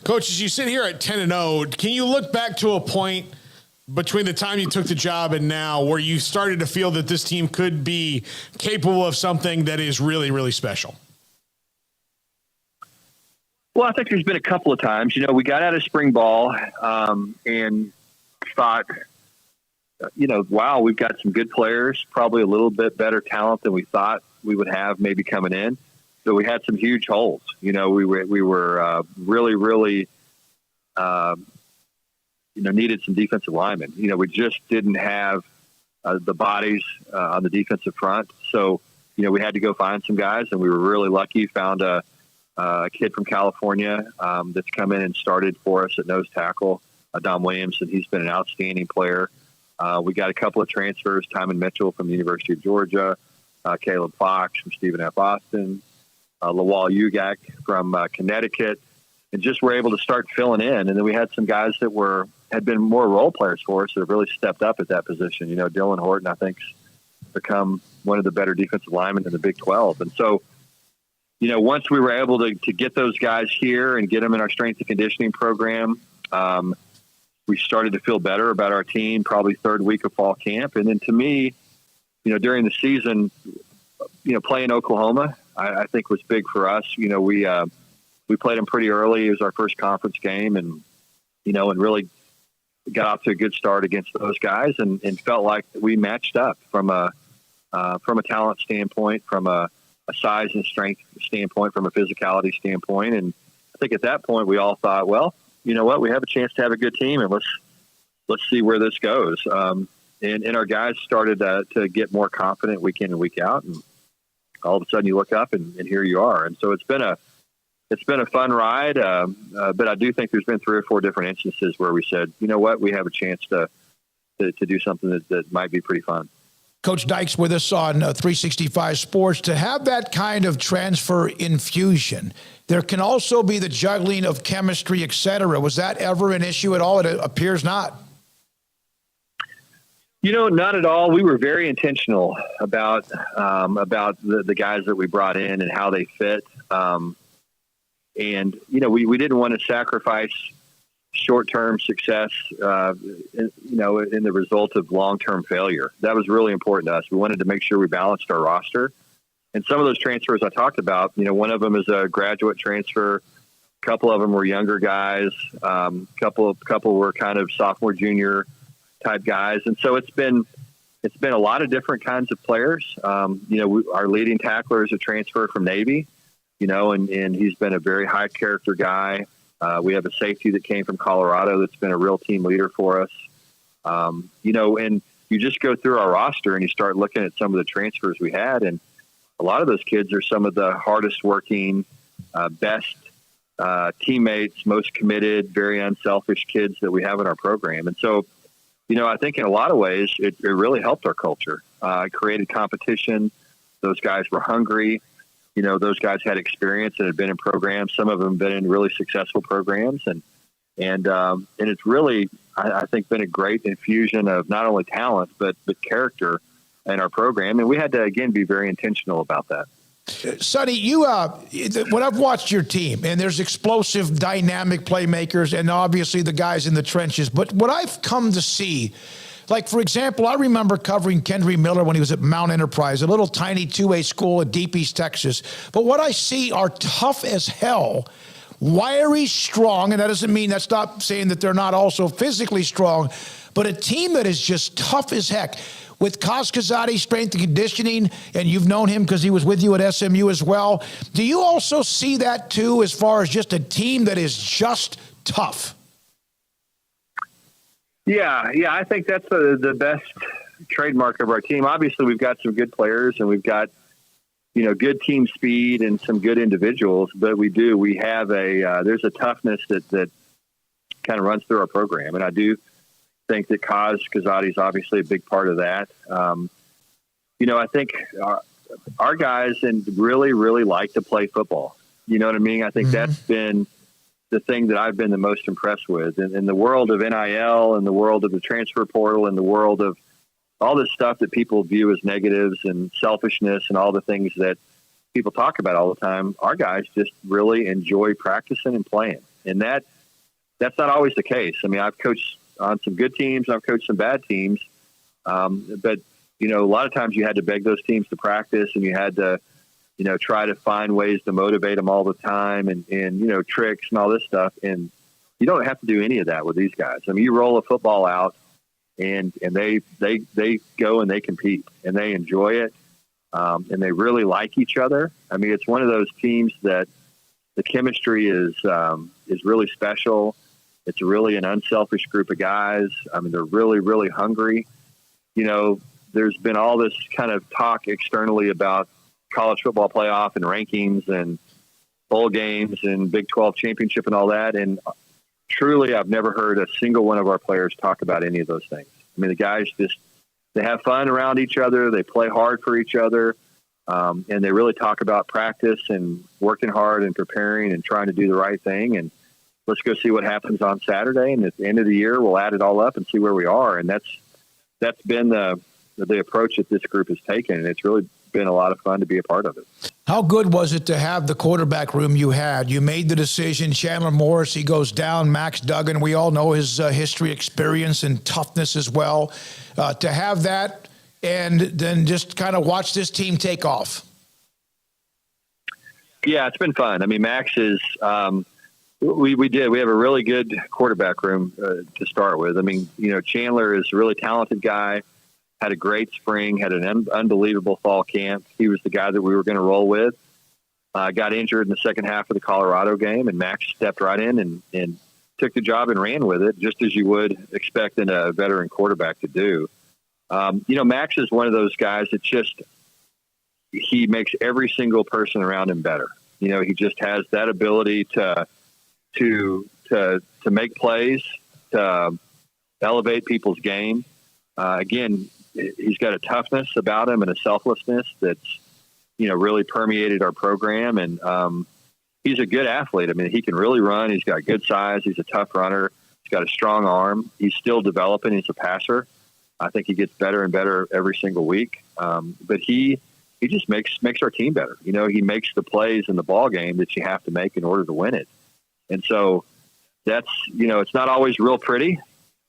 Coach, as you sit here at 10-0, can you look back to a point between the time you took the job and now where you started to feel that this team could be capable of something that is really, really special? Well, I think there's been a couple of times. You know, we got out of spring ball and thought, wow, we've got some good players, probably a little bit better talent than we thought we would have maybe coming in. So we had some huge holes. You know, we were really, needed some defensive linemen. You know, we just didn't have the bodies on the defensive front. So, we had to go find some guys, and we were really lucky. Found a kid from California that's come in and started for us at nose tackle, Dom Williamson. He's been an outstanding player. We got a couple of transfers, Timon Mitchell from the University of Georgia, Caleb Fox from Stephen F. Austin, Lawal Ugak from Connecticut, and just were able to start filling in. And then we had some guys that had been more role players for us that have really stepped up at that position. You know, Dylan Horton, I think, has become one of the better defensive linemen in the Big 12. And so, once we were able to get those guys here and get them in our strength and conditioning program, we started to feel better about our team, probably third week of fall camp. And then to me, during the season, playing Oklahoma, I think was big for us. We played them pretty early. It was our first conference game and really got off to a good start against those guys and felt like we matched up from a talent standpoint, from a size and strength standpoint, from a physicality standpoint. And I think at that point we all thought, well, you know what, we have a chance to have a good team and let's see where this goes. And our guys started to get more confident week in and week out. And all of a sudden you look up and here you are. And so it's been a fun ride. But I do think there's been 3 or 4 different instances where we said, you know what, we have a chance to do something that might be pretty fun. Coach Dykes with us on 365 Sports. To have that kind of transfer infusion, there can also be the juggling of chemistry, et cetera. Was that ever an issue at all? It appears not. Not at all. We were very intentional about the guys that we brought in and how they fit. And we didn't want to sacrifice short-term success, in the result of long-term failure. That was really important to us. We wanted to make sure we balanced our roster. And some of those transfers I talked about, one of them is a graduate transfer. A couple of them were younger guys. Couple were kind of sophomore, junior type guys. And so it's been a lot of different kinds of players. Our leading tackler is a transfer from Navy, and he's been a very high character guy. We have a safety that came from Colorado that's been a real team leader for us. And you just go through our roster and you start looking at some of the transfers we had. And a lot of those kids are some of the hardest working, best teammates, most committed, very unselfish kids that we have in our program. And so, I think in a lot of ways, it really helped our culture. It created competition. Those guys were hungry. Those guys had experience and had been in programs. Some of them have been in really successful programs. And it's really, I think, been a great infusion of not only talent, but character in our program. And we had to, again, be very intentional about that. Sonny, you when I've watched your team, and there's explosive, dynamic playmakers, and obviously the guys in the trenches. But what I've come to see, like for example, I remember covering Kendry Miller when he was at Mount Enterprise, a little tiny 2A school in Deep East Texas. But what I see are tough as hell, wiry, strong, and that doesn't mean that's not saying that they're not also physically strong, but a team that is just tough as heck. With Kaz Kazadi, strength and conditioning, and you've known him because he was with you at SMU as well. Do you also see that too, as far as just a team that is just tough? Yeah, I think that's the best trademark of our team. Obviously, we've got some good players, and we've got good team speed and some good individuals. But we have there's a toughness that kind of runs through our program, and I do think that Kaz Kazadi is obviously a big part of that. I think our guys really, really like to play football. You know what I mean? I think that's been the thing that I've been the most impressed with. In the world of NIL, in the world of the transfer portal, in the world of all this stuff that people view as negatives and selfishness and all the things that people talk about all the time, our guys just really enjoy practicing and playing. And that's not always the case. I mean, I've coached on some good teams, I've coached some bad teams. But a lot of times you had to beg those teams to practice, and you had to, try to find ways to motivate them all the time and tricks and all this stuff. And you don't have to do any of that with these guys. I mean, you roll a football out and they go and they compete and they enjoy it. And they really like each other. I mean, it's one of those teams that the chemistry is really special. It's really an unselfish group of guys. I mean, they're really, really hungry. There's been all this kind of talk externally about college football playoff and rankings and bowl games and Big 12 championship and all that. And truly, I've never heard a single one of our players talk about any of those things. I mean, the guys they have fun around each other. They play hard for each other. And they really talk about practice and working hard and preparing and trying to do the right thing. And let's go see what happens on Saturday. And at the end of the year, we'll add it all up and see where we are. And that's been the approach that this group has taken. And it's really been a lot of fun to be a part of it. How good was it to have the quarterback room you had? You made the decision. Chandler Morris, he goes down. Max Duggan, we all know his history, experience, and toughness as well. To have that and then just kind of watch this team take off. Yeah, it's been fun. I mean, Max is we have a really good quarterback room to start with. I mean, Chandler is a really talented guy. Had a great spring, had an unbelievable fall camp. He was the guy that we were going to roll with. Got injured in the second half of the Colorado game, and Max stepped right in and took the job and ran with it, just as you would expect a veteran quarterback to do. Max is one of those guys that he makes every single person around him better. He just has that ability to make plays, to elevate people's game. Again, he's got a toughness about him and a selflessness that's, really permeated our program. And he's a good athlete. I mean, he can really run. He's got good size. He's a tough runner. He's got a strong arm. He's still developing. He's a passer. I think he gets better and better every single week. But he just makes our team better. He makes the plays in the ball game that you have to make in order to win it. And so that's, it's not always real pretty.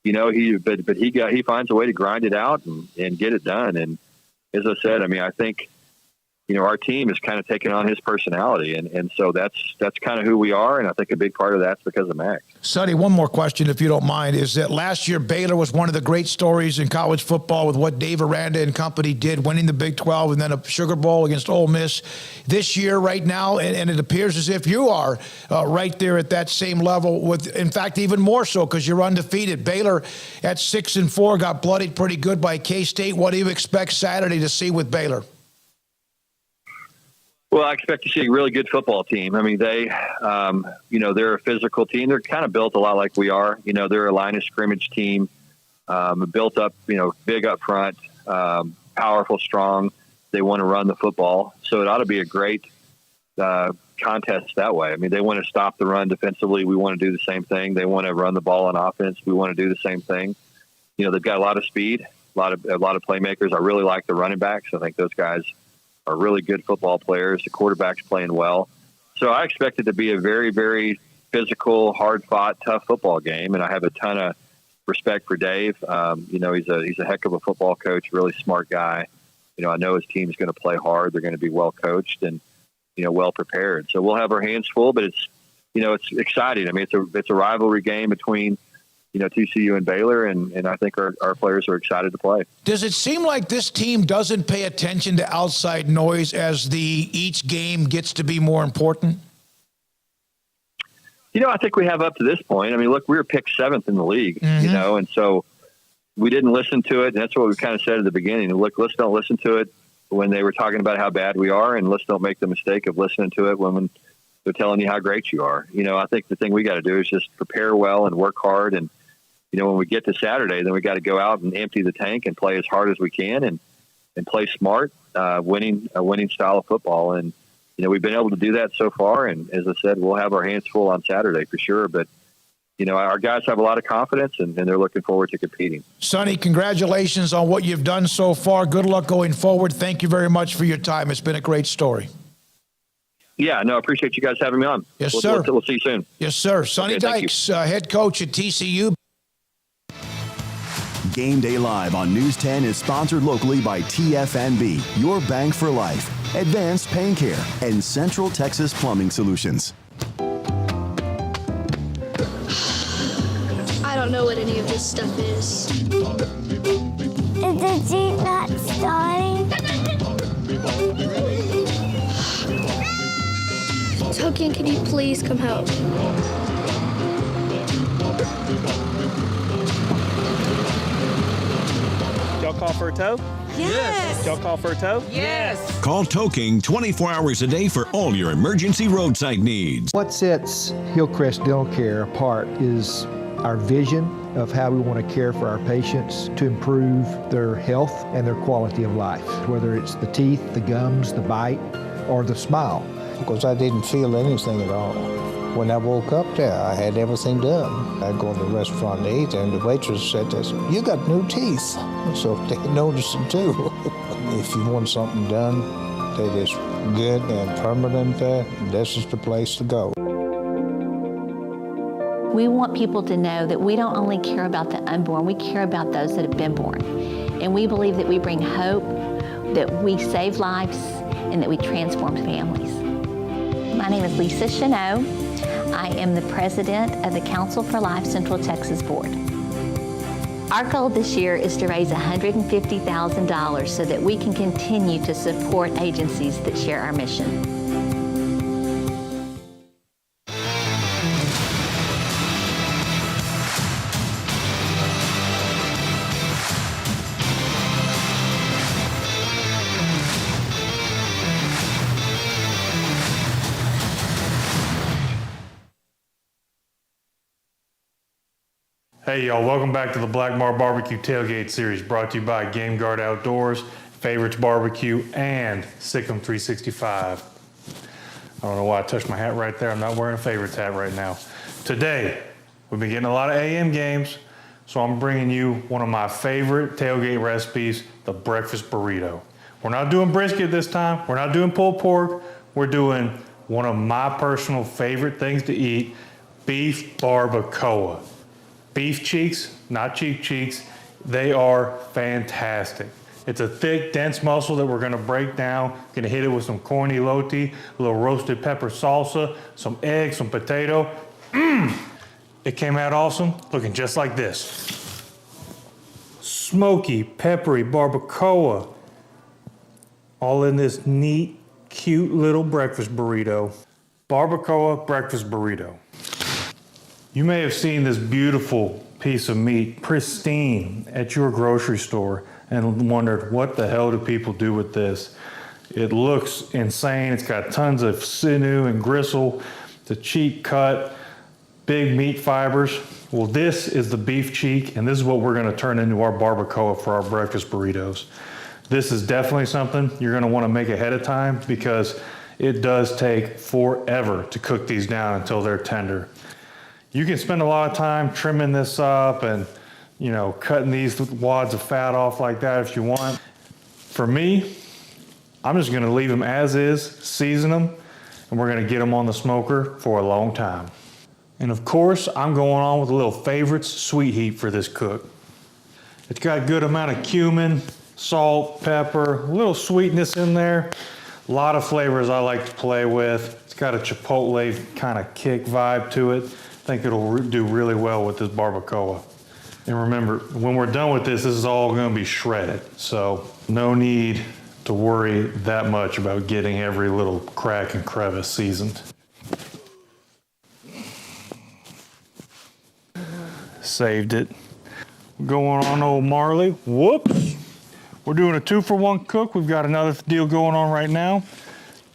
He finds a way to grind it out and get it done. And as I said, I mean, I think, our team is kind of taking on his personality. And so that's kind of who we are. And I think a big part of that's because of Max. Sonny, one more question, if you don't mind, is that last year Baylor was one of the great stories in college football with what Dave Aranda and company did, winning the Big 12 and then a Sugar Bowl against Ole Miss. This year right now, and it appears as if you are right there at that same level with, in fact, even more so because you're undefeated. Baylor at 6-4 got bloodied pretty good by K-State. What do you expect Saturday to see with Baylor? Well, I expect to see a really good football team. I mean, they're a physical team. They're kind of built a lot like we are. They're a line of scrimmage team, built up, big up front, powerful, strong. They want to run the football. So it ought to be a great contest that way. I mean, they want to stop the run defensively. We want to do the same thing. They want to run the ball on offense. We want to do the same thing. They've got a lot of speed, a lot of playmakers. I really like the running backs. I think those guys are really good football players. The quarterback's playing well. So I expect it to be a very, very physical, hard-fought, tough football game, and I have a ton of respect for Dave. You know, he's a heck of a football coach, really smart guy. You know, I know his team's going to play hard. They're going to be well coached and, you know, well prepared. So we'll have our hands full, but it's exciting. I mean, it's a rivalry game between, you know, TCU and Baylor, and I think our players are excited to play. Does it seem like this team doesn't pay attention to outside noise as each game gets to be more important? You know, I think we have up to this point. I mean, look, we were picked 7th in the league, you know, and so we didn't listen to it. And that's what we kind of said at the beginning. Look, let's don't listen to it when they were talking about how bad we are, and let's don't make the mistake of listening to it when they're telling you how great you are. You know, I think the thing we got to do is just prepare well and work hard. And, you know, when we get to Saturday, then we got to go out and empty the tank and play as hard as we can and play smart, winning style of football. And, you know, we've been able to do that so far. And as I said, we'll have our hands full on Saturday for sure. But, you know, our guys have a lot of confidence and they're looking forward to competing. Sonny, congratulations on what you've done so far. Good luck going forward. Thank you very much for your time. It's been a great story. Yeah, no, I appreciate you guys having me on. Yes, sir. We'll see you soon. Yes, sir. Sonny Dykes, head coach at TCU. Game Day Live on News 10 is sponsored locally by TFNB, your bank for life, Advanced Pain Care, and Central Texas Plumbing Solutions. I don't know what any of this stuff is. Is the Jeep not starting? Token, can you please come help? Y'all call for a tow? Yes. Y'all call for a tow? Yes. Call Tow King 24 hours a day for all your emergency roadside needs. What sets Hillcrest Dental Care apart is our vision of how we want to care for our patients to improve their health and their quality of life, whether it's the teeth, the gums, the bite, or the smile. Because I didn't feel anything at all. When I woke up there, I had everything done. I go to the restaurant to eat, and the waitress said this, "You got new teeth." So they noticed it too. If you want something done that is good and permanent, this is the place to go. We want people to know that we don't only care about the unborn, we care about those that have been born. And we believe that we bring hope, that we save lives, and that we transform families. My name is Lisa Chanot. I am the president of the Council for Life Central Texas Board. Our goal this year is to raise $150,000 so that we can continue to support agencies that share our mission. Hey y'all, welcome back to the Black Mar Barbecue Tailgate Series, brought to you by Game Guard Outdoors, Favorites Barbecue, and Sikkim 365. I don't know why I touched my hat right there. I'm not wearing a Favorites hat right now. Today, we've been getting a lot of AM games, so I'm bringing you one of my favorite tailgate recipes, the breakfast burrito. We're not doing brisket this time. We're not doing pulled pork. We're doing one of my personal favorite things to eat, beef barbacoa. Beef cheeks, not cheek cheeks, they are fantastic. It's a thick, dense muscle that we're gonna break down. Gonna hit it with some corn elote, a little roasted pepper salsa, some eggs, some potato. It came out awesome, looking just like this. Smoky, peppery barbacoa, all in this neat, cute little breakfast burrito. Barbacoa breakfast burrito. You may have seen this beautiful piece of meat, pristine, at your grocery store and wondered, what the hell do people do with this? It looks insane. It's got tons of sinew and gristle. It's a cheap cut, big meat fibers. Well, this is the beef cheek, and this is what we're gonna turn into our barbacoa for our breakfast burritos. This is definitely something you're gonna wanna make ahead of time because it does take forever to cook these down until they're tender. You can spend a lot of time trimming this up and, you know, cutting these wads of fat off like that if you want. For me, I'm just gonna leave them as is, season them, and we're gonna get them on the smoker for a long time. And of course, I'm going on with a little Favorites sweet heat for this cook. It's got a good amount of cumin, salt, pepper, a little sweetness in there. A lot of flavors I like to play with. It's got a chipotle kind of kick vibe to it. I think it'll do really well with this barbacoa. And remember, when we're done with this is all gonna be shredded. So no need to worry that much about getting every little crack and crevice seasoned. Saved it. Going on old Marley. Whoops. We're doing a 2-for-1 cook. We've got another deal going on right now.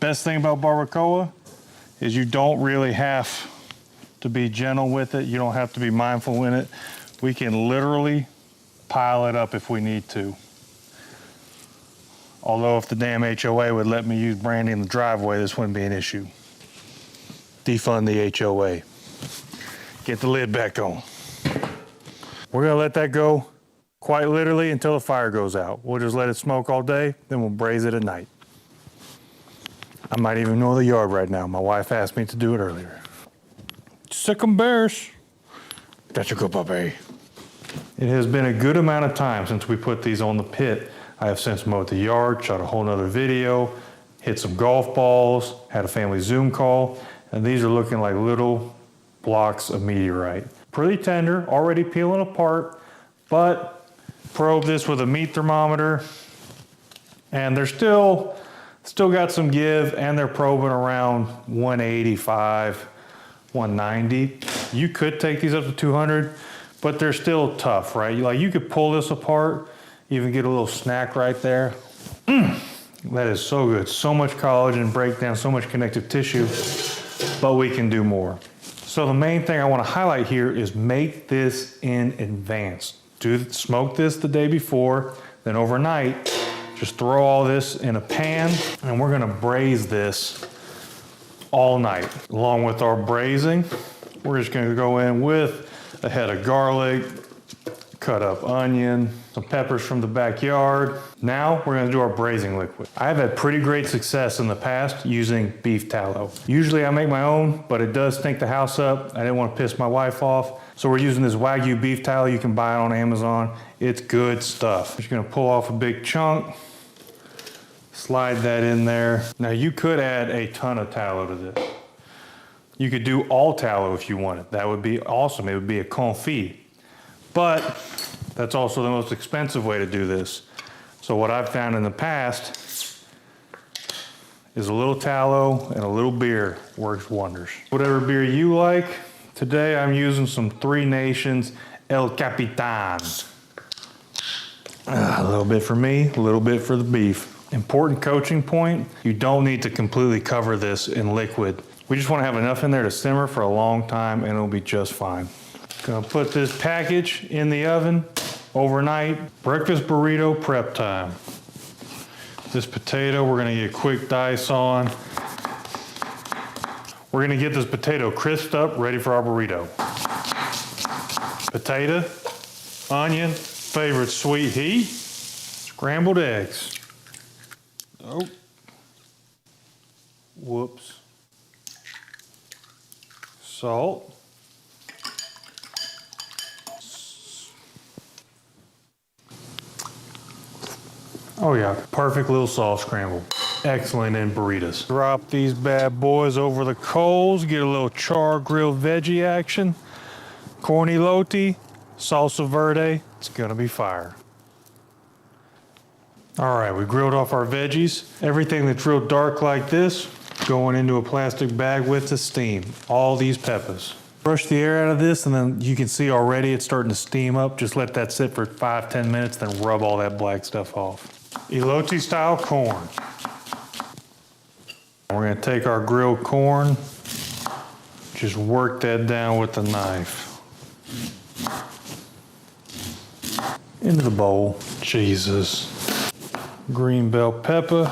Best thing about barbacoa is you don't really have to be gentle with it. You don't have to be mindful in it. We can literally pile it up if we need to. Although if the damn HOA would let me use brandy in the driveway, this wouldn't be an issue. Defund the HOA. Get the lid back on. We're gonna let that go quite literally until the fire goes out. We'll just let it smoke all day, then we'll braise it at night. I might even know the yard right now. My wife asked me to do it earlier. Sick 'em bears. That's a good puppy. It has been a good amount of time since we put these on the pit. I have since mowed the yard, shot a whole nother video, hit some golf balls, had a family Zoom call, and these are looking like little blocks of meteorite. Pretty tender, already peeling apart, but probe this with a meat thermometer, and they're still got some give, and they're probing around 185, 190. You could take these up to 200, but they're still tough, right? Like you could pull this apart, even get a little snack right there. That is so good. So much collagen breakdown, so much connective tissue, but we can do more. So the main thing I want to highlight here is make this in advance. Smoke this the day before, then overnight, just throw all this in a pan, and we're gonna braise this all night. Along with our braising, we're just gonna go in with a head of garlic, cut up onion, some peppers from the backyard. Now we're gonna do our braising liquid. I've had pretty great success in the past using beef tallow. Usually I make my own, but it does stink the house up. I didn't want to piss my wife off. So we're using this Wagyu beef tallow. You can buy it on Amazon. It's good stuff. Just gonna pull off a big chunk, slide that in there. Now you could add a ton of tallow to this. You could do all tallow if you wanted. That would be awesome. It would be a confit. But that's also the most expensive way to do this. So what I've found in the past is a little tallow and a little beer works wonders. Whatever beer you like. Today I'm using some Three Nations El Capitan. A little bit for me, a little bit for the beef. Important coaching point, you don't need to completely cover this in liquid. We just want to have enough in there to simmer for a long time and it'll be just fine. Gonna put this package in the oven overnight. Breakfast burrito prep time. This potato we're gonna get a quick dice on. We're gonna get this potato crisped up, ready for our burrito. Potato, onion, favorite sweet heat, scrambled eggs. Oh, whoops. Salt. Oh yeah, perfect little soft scramble. Excellent in burritos. Drop these bad boys over the coals, get a little char grilled veggie action. Corny loti, salsa verde, it's gonna be fire. All right, we grilled off our veggies. Everything that's real dark like this, going into a plastic bag with the steam. All these peppers. Brush the air out of this and then you can see already it's starting to steam up. Just let that sit for 5-10 minutes, then rub all that black stuff off. Elote style corn. We're gonna take our grilled corn, just work that down with the knife. Into the bowl. Jesus. Green bell pepper.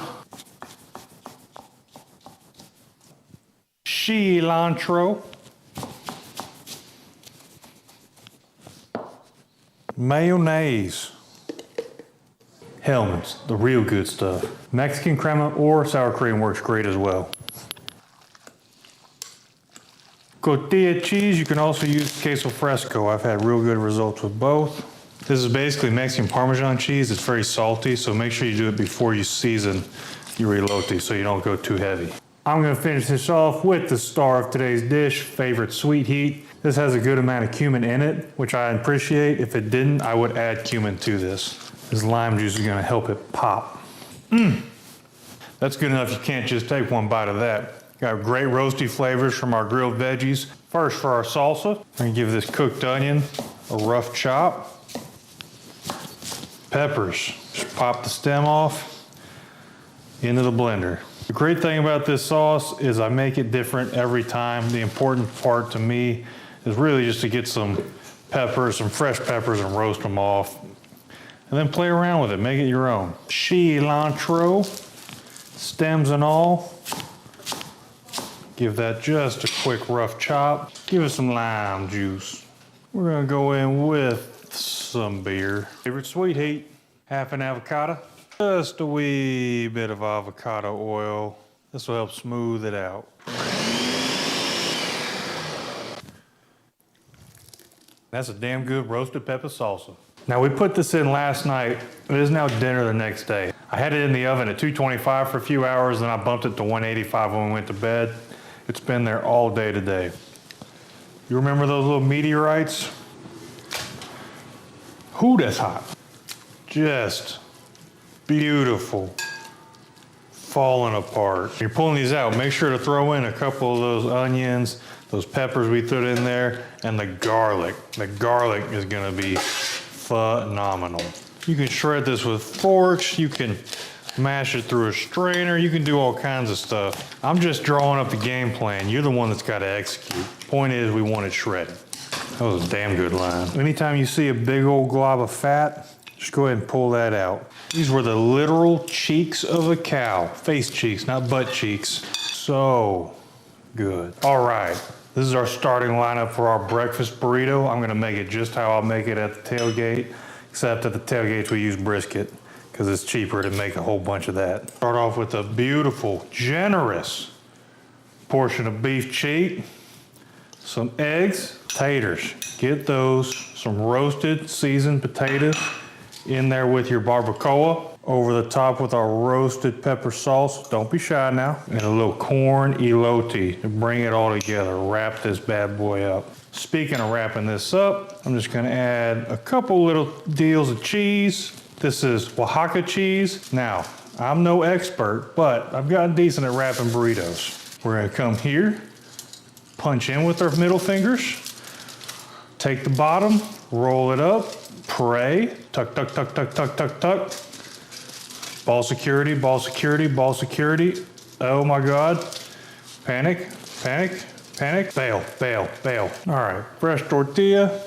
Cilantro. Mayonnaise. Hellman's, the real good stuff. Mexican crema or sour cream works great as well. Cotija cheese, you can also use queso fresco. I've had real good results with both. This is basically Mexican Parmesan cheese. It's very salty, so make sure you do it before you season your elote so you don't go too heavy. I'm gonna finish this off with the star of today's dish, favorite sweet heat. This has a good amount of cumin in it, which I appreciate. If it didn't, I would add cumin to this. This lime juice is gonna help it pop. That's good enough. You can't just take one bite of that. Got great roasty flavors from our grilled veggies. First for our salsa, I'm gonna give this cooked onion a rough chop. Peppers, just pop the stem off into the blender. The great thing about this sauce is I make it different every time. The important part to me is really just to get some peppers, some fresh peppers, and roast them off. And then play around with it, make it your own. Cilantro, stems and all. Give that just a quick rough chop. Give it some lime juice. We're gonna go in with some beer. Favorite sweet heat, half an avocado. Just a wee bit of avocado oil. This will help smooth it out. That's a damn good roasted pepper salsa. Now we put this in last night. It is now dinner the next day. I had it in the oven at 225 for a few hours, then I bumped it to 185 when we went to bed. It's been there all day today. You remember those little meteorites? Ooh, that's hot. Just beautiful. Falling apart. You're pulling these out, make sure to throw in a couple of those onions, those peppers we put in there, and the garlic. The garlic is gonna be phenomenal. You can shred this with forks, you can mash it through a strainer, you can do all kinds of stuff. I'm just drawing up the game plan. You're the one that's got to execute. Point is, we want it shredded. That was a damn good line. Anytime you see a big old glob of fat, just go ahead and pull that out. These were the literal cheeks of a cow. Face cheeks, not butt cheeks. So good. All right, this is our starting lineup for our breakfast burrito. I'm gonna make it just how I'll make it at the tailgate, except at the tailgates we use brisket, because it's cheaper to make a whole bunch of that. Start off with a beautiful, generous portion of beef cheek, some eggs, taters. Get those, some roasted, seasoned potatoes in there with your barbacoa. Over the top with our roasted pepper sauce. Don't be shy now. And a little corn elote to bring it all together. Wrap this bad boy up. Speaking of wrapping this up, I'm just gonna add a couple little deals of cheese. This is Oaxaca cheese. Now, I'm no expert, but I've gotten decent at wrapping burritos. We're gonna come here, punch in with our middle fingers, take the bottom, roll it up, pray, tuck, tuck, tuck, tuck, tuck, tuck, tuck. Ball security, ball security, ball security. Oh my God. Panic, panic, panic. Bail, bail, bail. All right, fresh tortilla.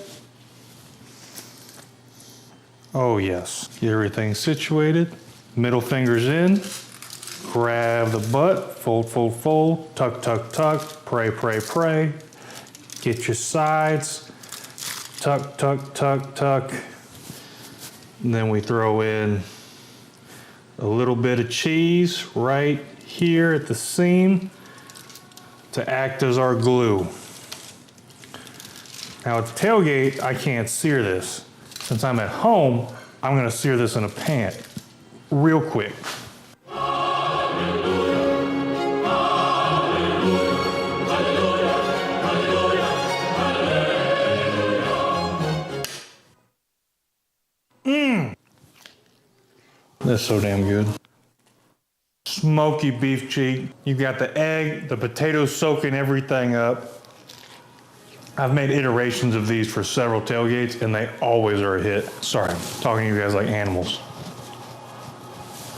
Oh yes, get everything situated. Middle fingers in, grab the butt, fold, fold, fold, tuck, tuck, tuck, pray, pray, pray. Get your sides, tuck, tuck, tuck, tuck. And then we throw in a little bit of cheese right here at the seam to act as our glue. Now at the tailgate, I can't sear this. Since I'm at home, I'm gonna sear this in a pan real quick. That's so damn good. Smoky beef cheek. You got the egg, the potatoes soaking everything up. I've made iterations of these for several tailgates and they always are a hit. Sorry, I'm talking to you guys like animals.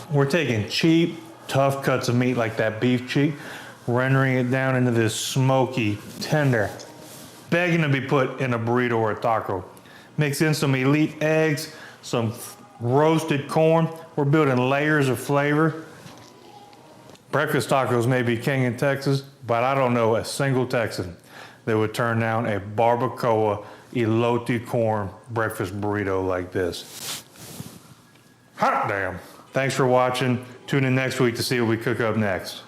We're taking cheap, tough cuts of meat like that beef cheek, rendering it down into this smoky, tender, begging to be put in a burrito or a taco. Mix in some elite eggs, some roasted corn. We're building layers of flavor. Breakfast tacos may be king in Texas, but I don't know a single Texan that would turn down a barbacoa elote corn breakfast burrito like this. Hot damn. Thanks for watching. Tune in next week to see what we cook up next.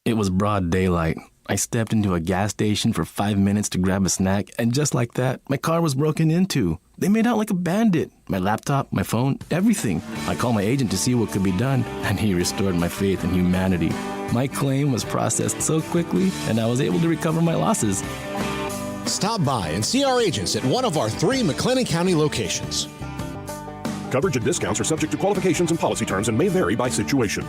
It was broad daylight. I stepped into a gas station for 5 minutes to grab a snack, and just like that, my car was broken into. They made out like a bandit. My laptop, my phone, everything. I called my agent to see what could be done, and he restored my faith in humanity. My claim was processed so quickly, and I was able to recover my losses. Stop by and see our agents at one of our 3 McLennan County locations. Coverage and discounts are subject to qualifications and policy terms and may vary by situation.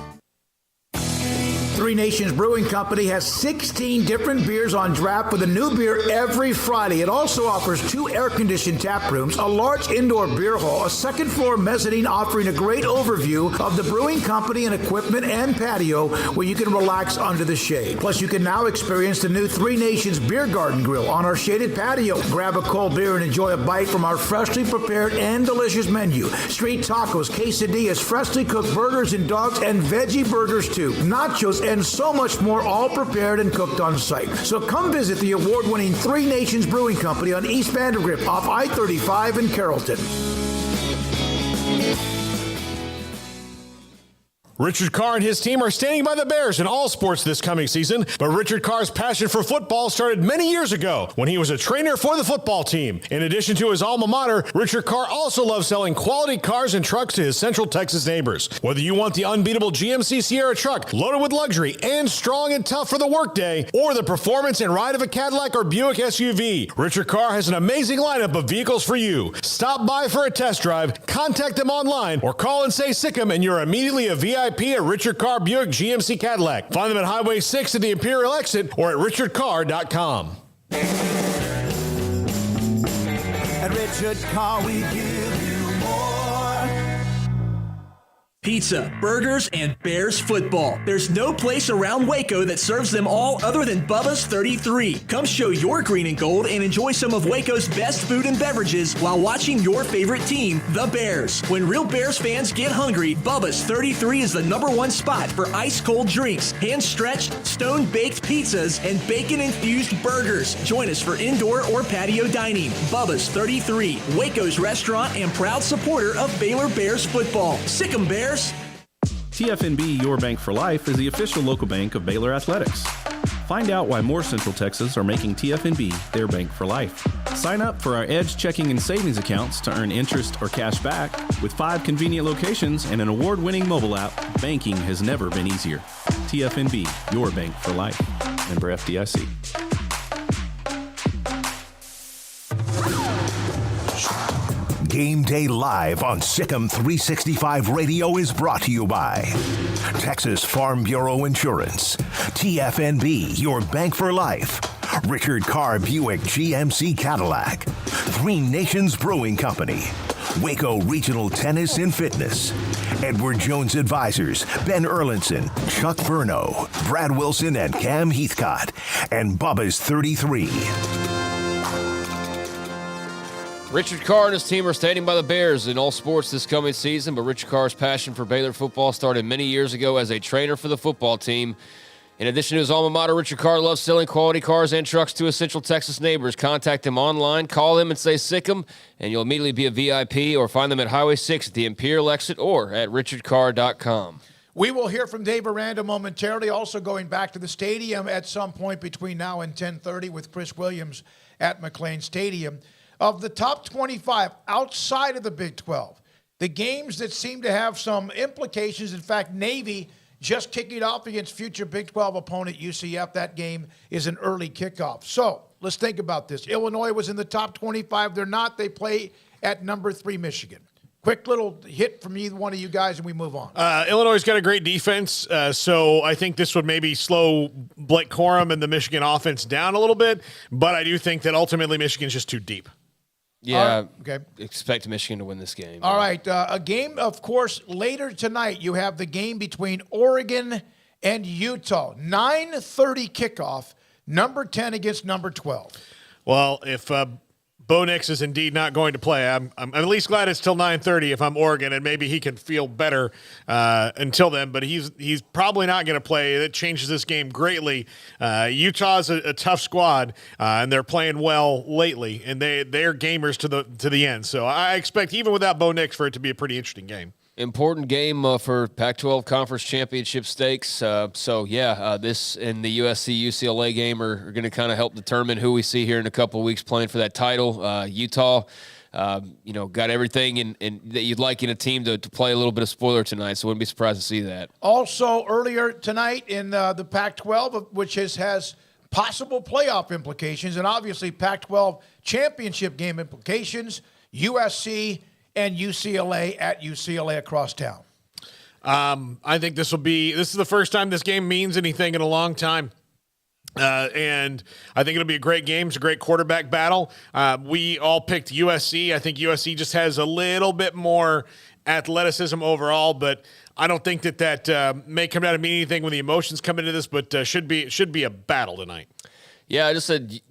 Three Nations Brewing Company has 16 different beers on draft with a new beer every Friday. It also offers 2 air-conditioned tap rooms, a large indoor beer hall, a second-floor mezzanine offering a great overview of the brewing company and equipment and patio where you can relax under the shade. Plus, you can now experience the new Three Nations Beer Garden Grill on our shaded patio. Grab a cold beer and enjoy a bite from our freshly prepared and delicious menu. Street tacos, quesadillas, freshly cooked burgers and dogs, and veggie burgers too. Nachos and so much more, all prepared and cooked on site. So come visit the award-winning Three Nations Brewing Company on East Vandergrift off I-35 in Carrollton. Richard Carr and his team are standing by the Bears in all sports this coming season, but Richard Carr's passion for football started many years ago when he was a trainer for the football team. In addition to his alma mater, Richard Carr also loves selling quality cars and trucks to his Central Texas neighbors. Whether you want the unbeatable GMC Sierra truck loaded with luxury and strong and tough for the workday, or the performance and ride of a Cadillac or Buick SUV, Richard Carr has an amazing lineup of vehicles for you. Stop by for a test drive, contact them online, or call and say Sikkim and you're immediately a VIP at Richard Carr Buick GMC Cadillac. Find them at Highway 6 at the Imperial Exit or at richardcarr.com. At Richard Carr, we give you more. Pizza, burgers, and Bears football. There's no place around Waco that serves them all other than Bubba's 33. Come show your green and gold and enjoy some of Waco's best food and beverages while watching your favorite team, the Bears. When real Bears fans get hungry, Bubba's 33 is the #1 spot for ice-cold drinks, hand-stretched, stone-baked pizzas, and bacon-infused burgers. Join us for indoor or patio dining. Bubba's 33, Waco's restaurant and proud supporter of Baylor Bears football. Sick 'em, Bears. TFNB Your Bank for Life is the official local bank of Baylor Athletics. Find out why more Central Texas are making TFNB their bank for life. Sign up for our Edge checking and savings accounts to earn interest or cash back. With 5 convenient locations and an award-winning mobile app, banking has never been easier. TFNB Your Bank for Life. Member FDIC. Game Day Live on Sikkim 365 Radio is brought to you by Texas Farm Bureau Insurance, TFNB, your bank for life, Richard Carr Buick GMC Cadillac, Three Nations Brewing Company, Waco Regional Tennis and Fitness, Edward Jones Advisors, Ben Erlinson, Chuck Verno, Brad Wilson and Cam Heathcott, and Bubba's 33. Richard Carr and his team are standing by the Bears in all sports this coming season, but Richard Carr's passion for Baylor football started many years ago as a trainer for the football team. In addition to his alma mater, Richard Carr loves selling quality cars and trucks to his Central Texas neighbors. Contact him online, call him and say Sikkim, and you'll immediately be a VIP, or find them at Highway 6 at the Imperial Exit or at richardcarr.com. We will hear from Dave Aranda momentarily, also going back to the stadium at some point between now and 10:30 with Chris Williams at McLean Stadium. Of the top 25 outside of the Big 12, the games that seem to have some implications, in fact, Navy just kicking off against future Big 12 opponent UCF. That game is an early kickoff. So let's think about this. Illinois was in the top 25. They're not. They play at number 3 Michigan. Quick little hit from either one of you guys, and we move on. Illinois' got a great defense, so I think this would maybe slow Blake Corum and the Michigan offense down a little bit, but I do think that ultimately Michigan's just too deep. Yeah, okay. Expect Michigan to win this game. All right, a game, of course, later tonight you have the game between Oregon and Utah. 9:30 kickoff, number 10 against number 12. Well, if Bo Nix is indeed not going to play, I'm at least glad it's till 9:30 if I'm Oregon, and maybe he can feel better until then. But he's probably not going to play. That changes this game greatly. Utah's a tough squad, and they're playing well lately, and they're gamers to the end. So I expect even without Bo Nix for it to be a pretty interesting game. Important game for Pac-12 Conference Championship stakes. This and the USC-UCLA game are going to kind of help determine who we see here in a couple of weeks playing for that title. Utah, got everything in that you'd like in a team to play a little bit of spoiler tonight, so wouldn't be surprised to see that. Also, earlier tonight in the Pac-12, which has possible playoff implications and obviously Pac-12 championship game implications, USC and UCLA at UCLA across town. I think this is the first time this game means anything in a long time. And I think it'll be a great game. It's a great quarterback battle. We all picked USC. I think USC just has a little bit more athleticism overall, but I don't think that may come down to mean anything when the emotions come into this, but should be a battle tonight. Yeah, I just need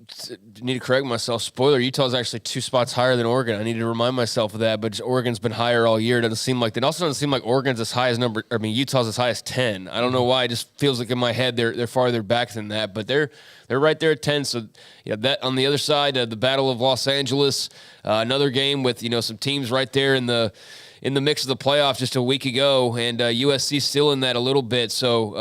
to correct myself. Spoiler, Utah's actually 2 spots higher than Oregon. I need to remind myself of that, but Oregon's been higher all year. It also doesn't seem like Oregon's as high as Utah's as high as 10. I don't know why. It just feels like in my head they're farther back than that, but they're right there at 10. So yeah, that on the other side, the Battle of Los Angeles, another game with some teams right there in the mix of the playoffs just a week ago, and USC still in that a little bit. So,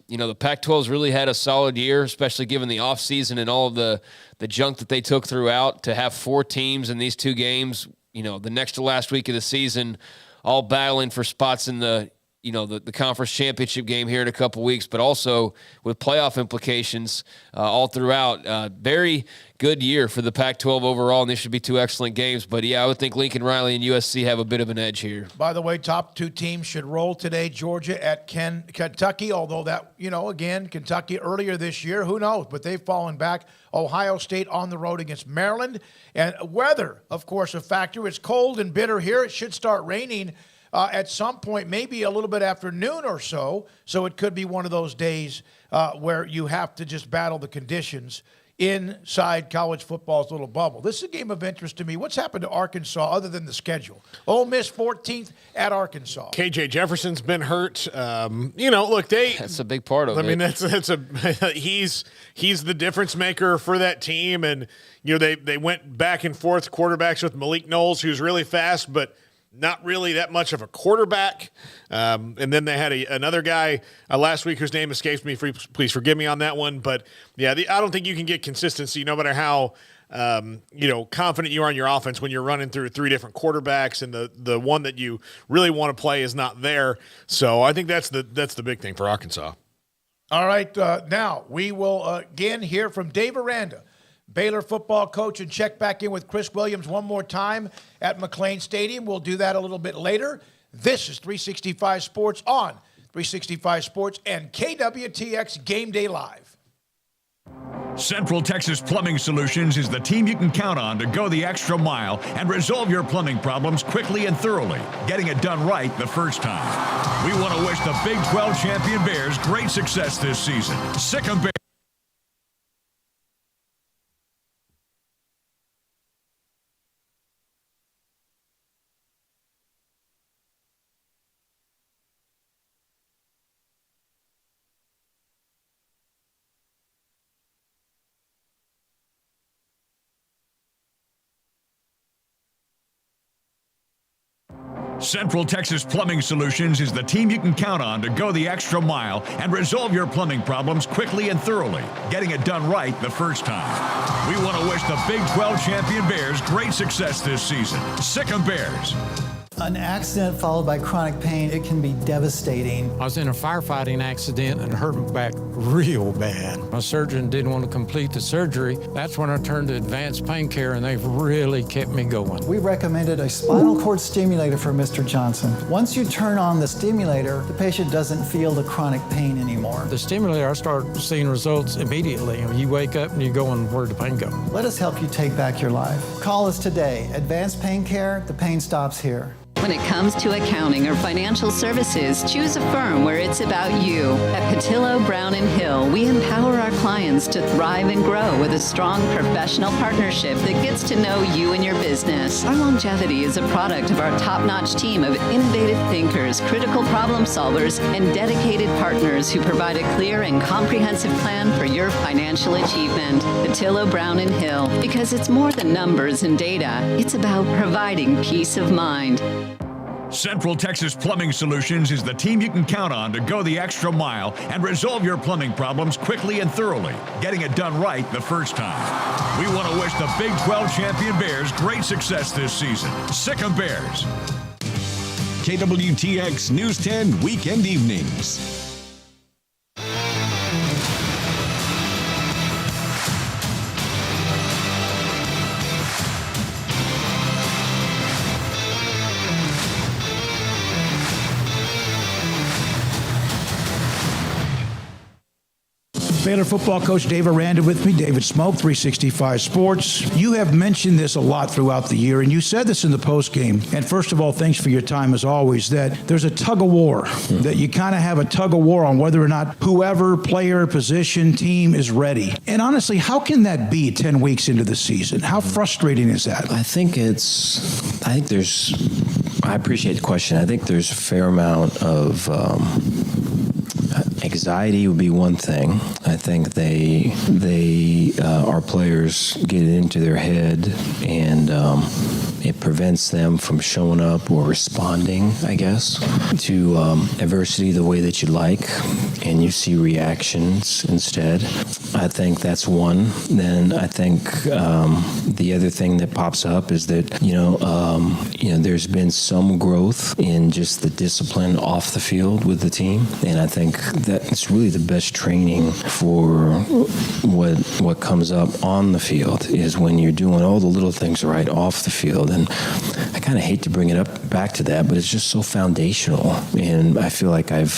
the Pac-12's really had a solid year, especially given the offseason and all of the junk that they took throughout. To have 4 teams in these 2 games, the next to last week of the season, all battling for spots in the conference championship game here in a couple weeks, but also with playoff implications all throughout. Very good year for the Pac-12 overall, and these should be 2 excellent games. But, yeah, I would think Lincoln Riley and USC have a bit of an edge here. By the way, top 2 teams should roll today. Georgia at Kentucky, although that, again, Kentucky earlier this year, who knows? But they've fallen back. Ohio State on the road against Maryland. And weather, of course, a factor. It's cold and bitter here. It should start raining at some point, maybe a little bit after noon or so. So it could be one of those days where you have to just battle the conditions inside college football's little bubble. This is a game of interest to me. What's happened to Arkansas other than the schedule? Ole Miss 14th at Arkansas. KJ Jefferson's been hurt. Look, that's a big part of it. I mean, he's the difference maker for that team. And, they went back and forth quarterbacks with Malik Knowles, who's really fast, but not really that much of a quarterback. And then they had another guy last week whose name escapes me. Please forgive me on that one. But, yeah, I don't think you can get consistency no matter how confident you are in your offense when you're running through 3 different quarterbacks and the one that you really want to play is not there. So I think that's the big thing for Arkansas. All right, now we will again hear from Dave Aranda, Baylor football coach, and check back in with Chris Williams one more time at McLean Stadium. We'll do that a little bit later. This is 365 Sports on 365 Sports and KWTX Game Day Live. Central Texas Plumbing Solutions is the team you can count on to go the extra mile and resolve your plumbing problems quickly and thoroughly, getting it done right the first time. We want to wish the Big 12 champion Bears great success this season. Sick 'em Bears. Central Texas Plumbing Solutions is the team you can count on to go the extra mile and resolve your plumbing problems quickly and thoroughly, getting it done right the first time. We want to wish the Big 12 champion Bears great success this season. Sick 'em Bears. An accident followed by chronic pain, it can be devastating. I was in a firefighting accident and hurt my back real bad. My surgeon didn't want to complete the surgery. That's when I turned to advanced pain care, and they've really kept me going. We recommended a spinal cord stimulator for Mr. Johnson. Once you turn on the stimulator, the patient doesn't feel the chronic pain anymore. The stimulator, I start seeing results immediately. You wake up and you're going, where'd the pain go? Let us help you take back your life. Call us today. Advanced Pain Care, the pain stops here. When it comes to accounting or financial services, choose a firm where it's about you. At Patillo, Brown & Hill, we empower our clients to thrive and grow with a strong professional partnership that gets to know you and your business. Our longevity is a product of our top-notch team of innovative thinkers, critical problem solvers, and dedicated partners who provide a clear and comprehensive plan for your financial achievement. Patillo, Brown & Hill, because it's more than numbers and data. It's about providing peace of mind. Central Texas Plumbing Solutions is the team you can count on to go the extra mile and resolve your plumbing problems quickly and thoroughly, getting it done right the first time. We want to wish the Big 12 champion Bears great success this season. Sick 'em Bears. KWTX News 10 Weekend Evenings. Baylor football coach Dave Aranda with me, David Smoak, 365 Sports. You have mentioned this a lot throughout the year, and you said this in the postgame. And first of all, thanks for your time as always, that there's a tug of war, that you kind of have a tug of war on whether or not whoever, player, position, team is ready. And honestly, how can that be 10 weeks into the season? How frustrating is that? I appreciate the question. I think there's a fair amount of anxiety would be one thing. I think our players get it into their head, and it prevents them from showing up or responding, I guess, to adversity the way that you like, and you see reactions instead. I think that's one. Then I think the other thing that pops up is that there's been some growth in just the discipline off the field with the team, and I think that it's really the best training for what comes up on the field is when you're doing all the little things right off the field. And I kind of hate to bring it back to that, but it's just so foundational, and I feel like I've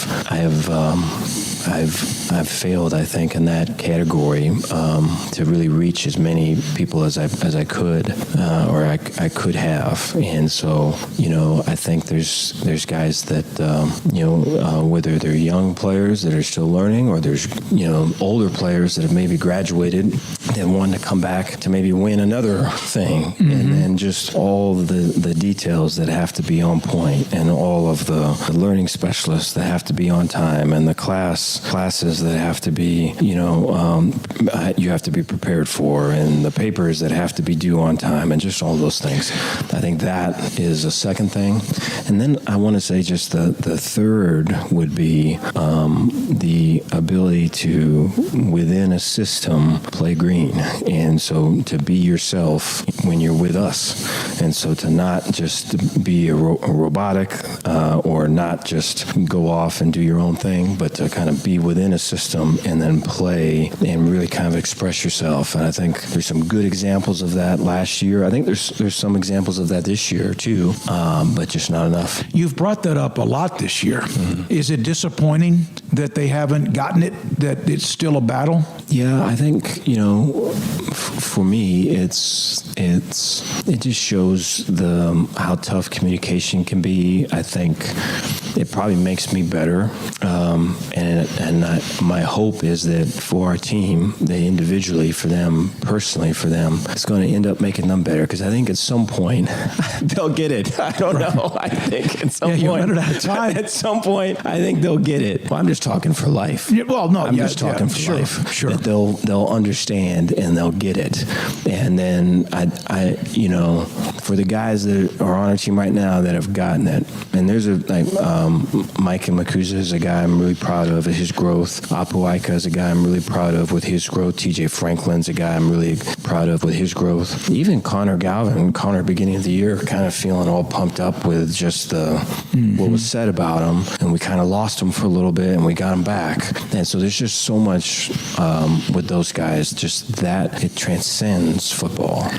failed, I think, in that category to really reach as many people as I could or I could have. And so, I think there's guys that whether they're young players that are still learning, or there's older players that have maybe graduated that want to come back to maybe win another thing, and then just all the details that have to be on point, and all of the learning specialists that have to be on time, and the classes that have to be you have to be prepared for, and the papers that have to be due on time, and just all those things. I think that is a second thing. And then I want to say just the third would be the ability to, within a system, play green. And so to be yourself when you're with us. And so to not just be a robotic or not just go off and do your own thing, but to kind of be within a system and then play and really kind of express yourself. And I think there's some good examples of that last year. I think there's some examples of that this year too, but just not enough. You've brought that up a lot this year. Is it disappointing that they haven't gotten it, that it's still a battle? Yeah, I think, for me, it just shows how tough communication can be. I think it probably makes me better. My hope is that for our team, that individually, for them, personally for them, it's going to end up making them better, because I think at some point they'll get it. I don't know. I think at some point. You're running out of time. At some point, I think they'll get it. Well, I'm just talking for life. I'm just talking for life. Sure. That they'll understand and they'll get it. And then I for the guys that are on our team right now that have gotten it, and there's Mike Makuza is a guy I'm really proud of his growth. Apuaika is a guy I'm really proud of with his growth. TJ Franklin's a guy I'm really proud of with his growth. Even Connor Galvin, beginning of the year, kind of feeling all pumped up with just what was said about him, and we kind of lost him for a little bit, and we got him back. And so there's just so much with those guys, just that it transcends football.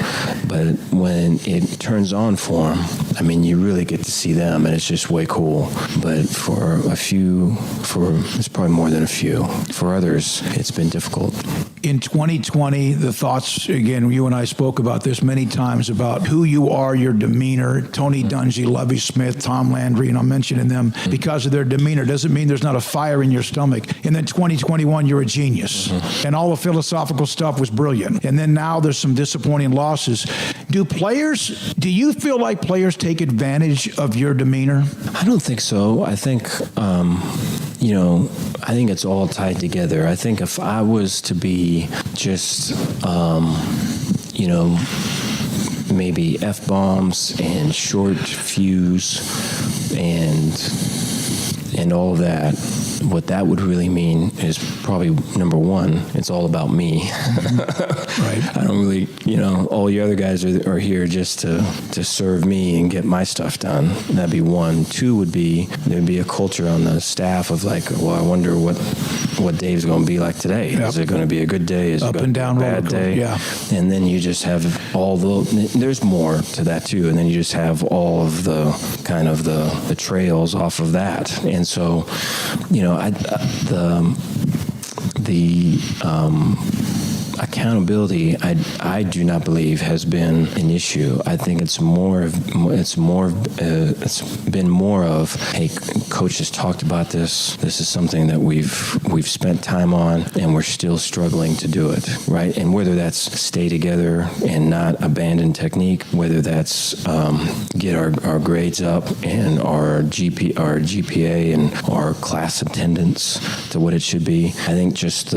But when it turns on for them, I mean, you really get to see them, and it's just way cool. But for it's probably more than a few. For others, it's been difficult. In 2020, the thoughts, again, you and I spoke about this many times, about who you are, your demeanor. Tony Dungy, Lovie Smith, Tom Landry, and I'm mentioning them because of their demeanor. Doesn't mean there's not a fire in your stomach. And then 2021, you're a genius. And all the philosophical stuff was brilliant. And then now there's some disappointing losses. Do you feel like players take advantage of your demeanor? I don't think so. I think, I think it's all tied together. I think if I was to be just, maybe F-bombs and short fuse and all of that, what that would really mean is probably, number one, it's all about me. Right. I don't really, all the other guys are here just to serve me and get my stuff done. That'd be one. Two would be, there'd be a culture on the staff of like, well, I wonder what Dave's going to be like today. Yep. Is it going to be a good day? Is up it and down a bad day? Yeah. And then you just have there's more to that too. And then you just have all of the kind of the trails off of that. And so, the accountability, I do not believe has been an issue. I think it's been more of, hey, coach has talked about this. This is something that we've spent time on, and we're still struggling to do it, right? And whether that's stay together and not abandon technique, whether that's get our grades up and our GPA and our class attendance to what it should be. I think just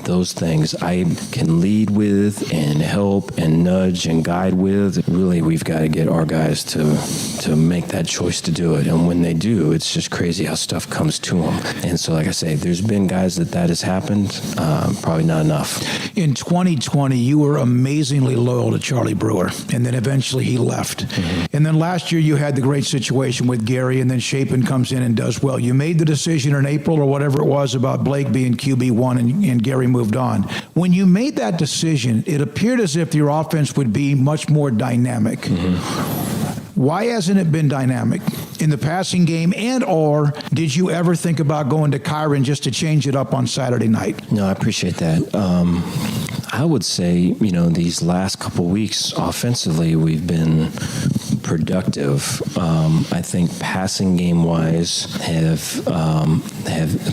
those things I can lead with and help and nudge and guide with. Really, we've got to get our guys to make that choice to do it. And when they do, it's just crazy how stuff comes to them. And so, like I say, there's been guys that has happened, probably not enough. In 2020, you were amazingly loyal to Charlie Brewer, and then eventually he left. Mm-hmm. And then last year you had the great situation with Gary, and then Shapen comes in and does well. You made the decision in April or whatever it was about Blake being QB1 and Gary moved on. When you made that decision, it appeared as if your offense would be much more dynamic. Mm-hmm. Why hasn't it been dynamic in the passing game, and or did you ever think about going to Kyron just to change it up on Saturday night? No, I appreciate that. I would say, these last couple weeks offensively, we've been productive. I think passing game wise have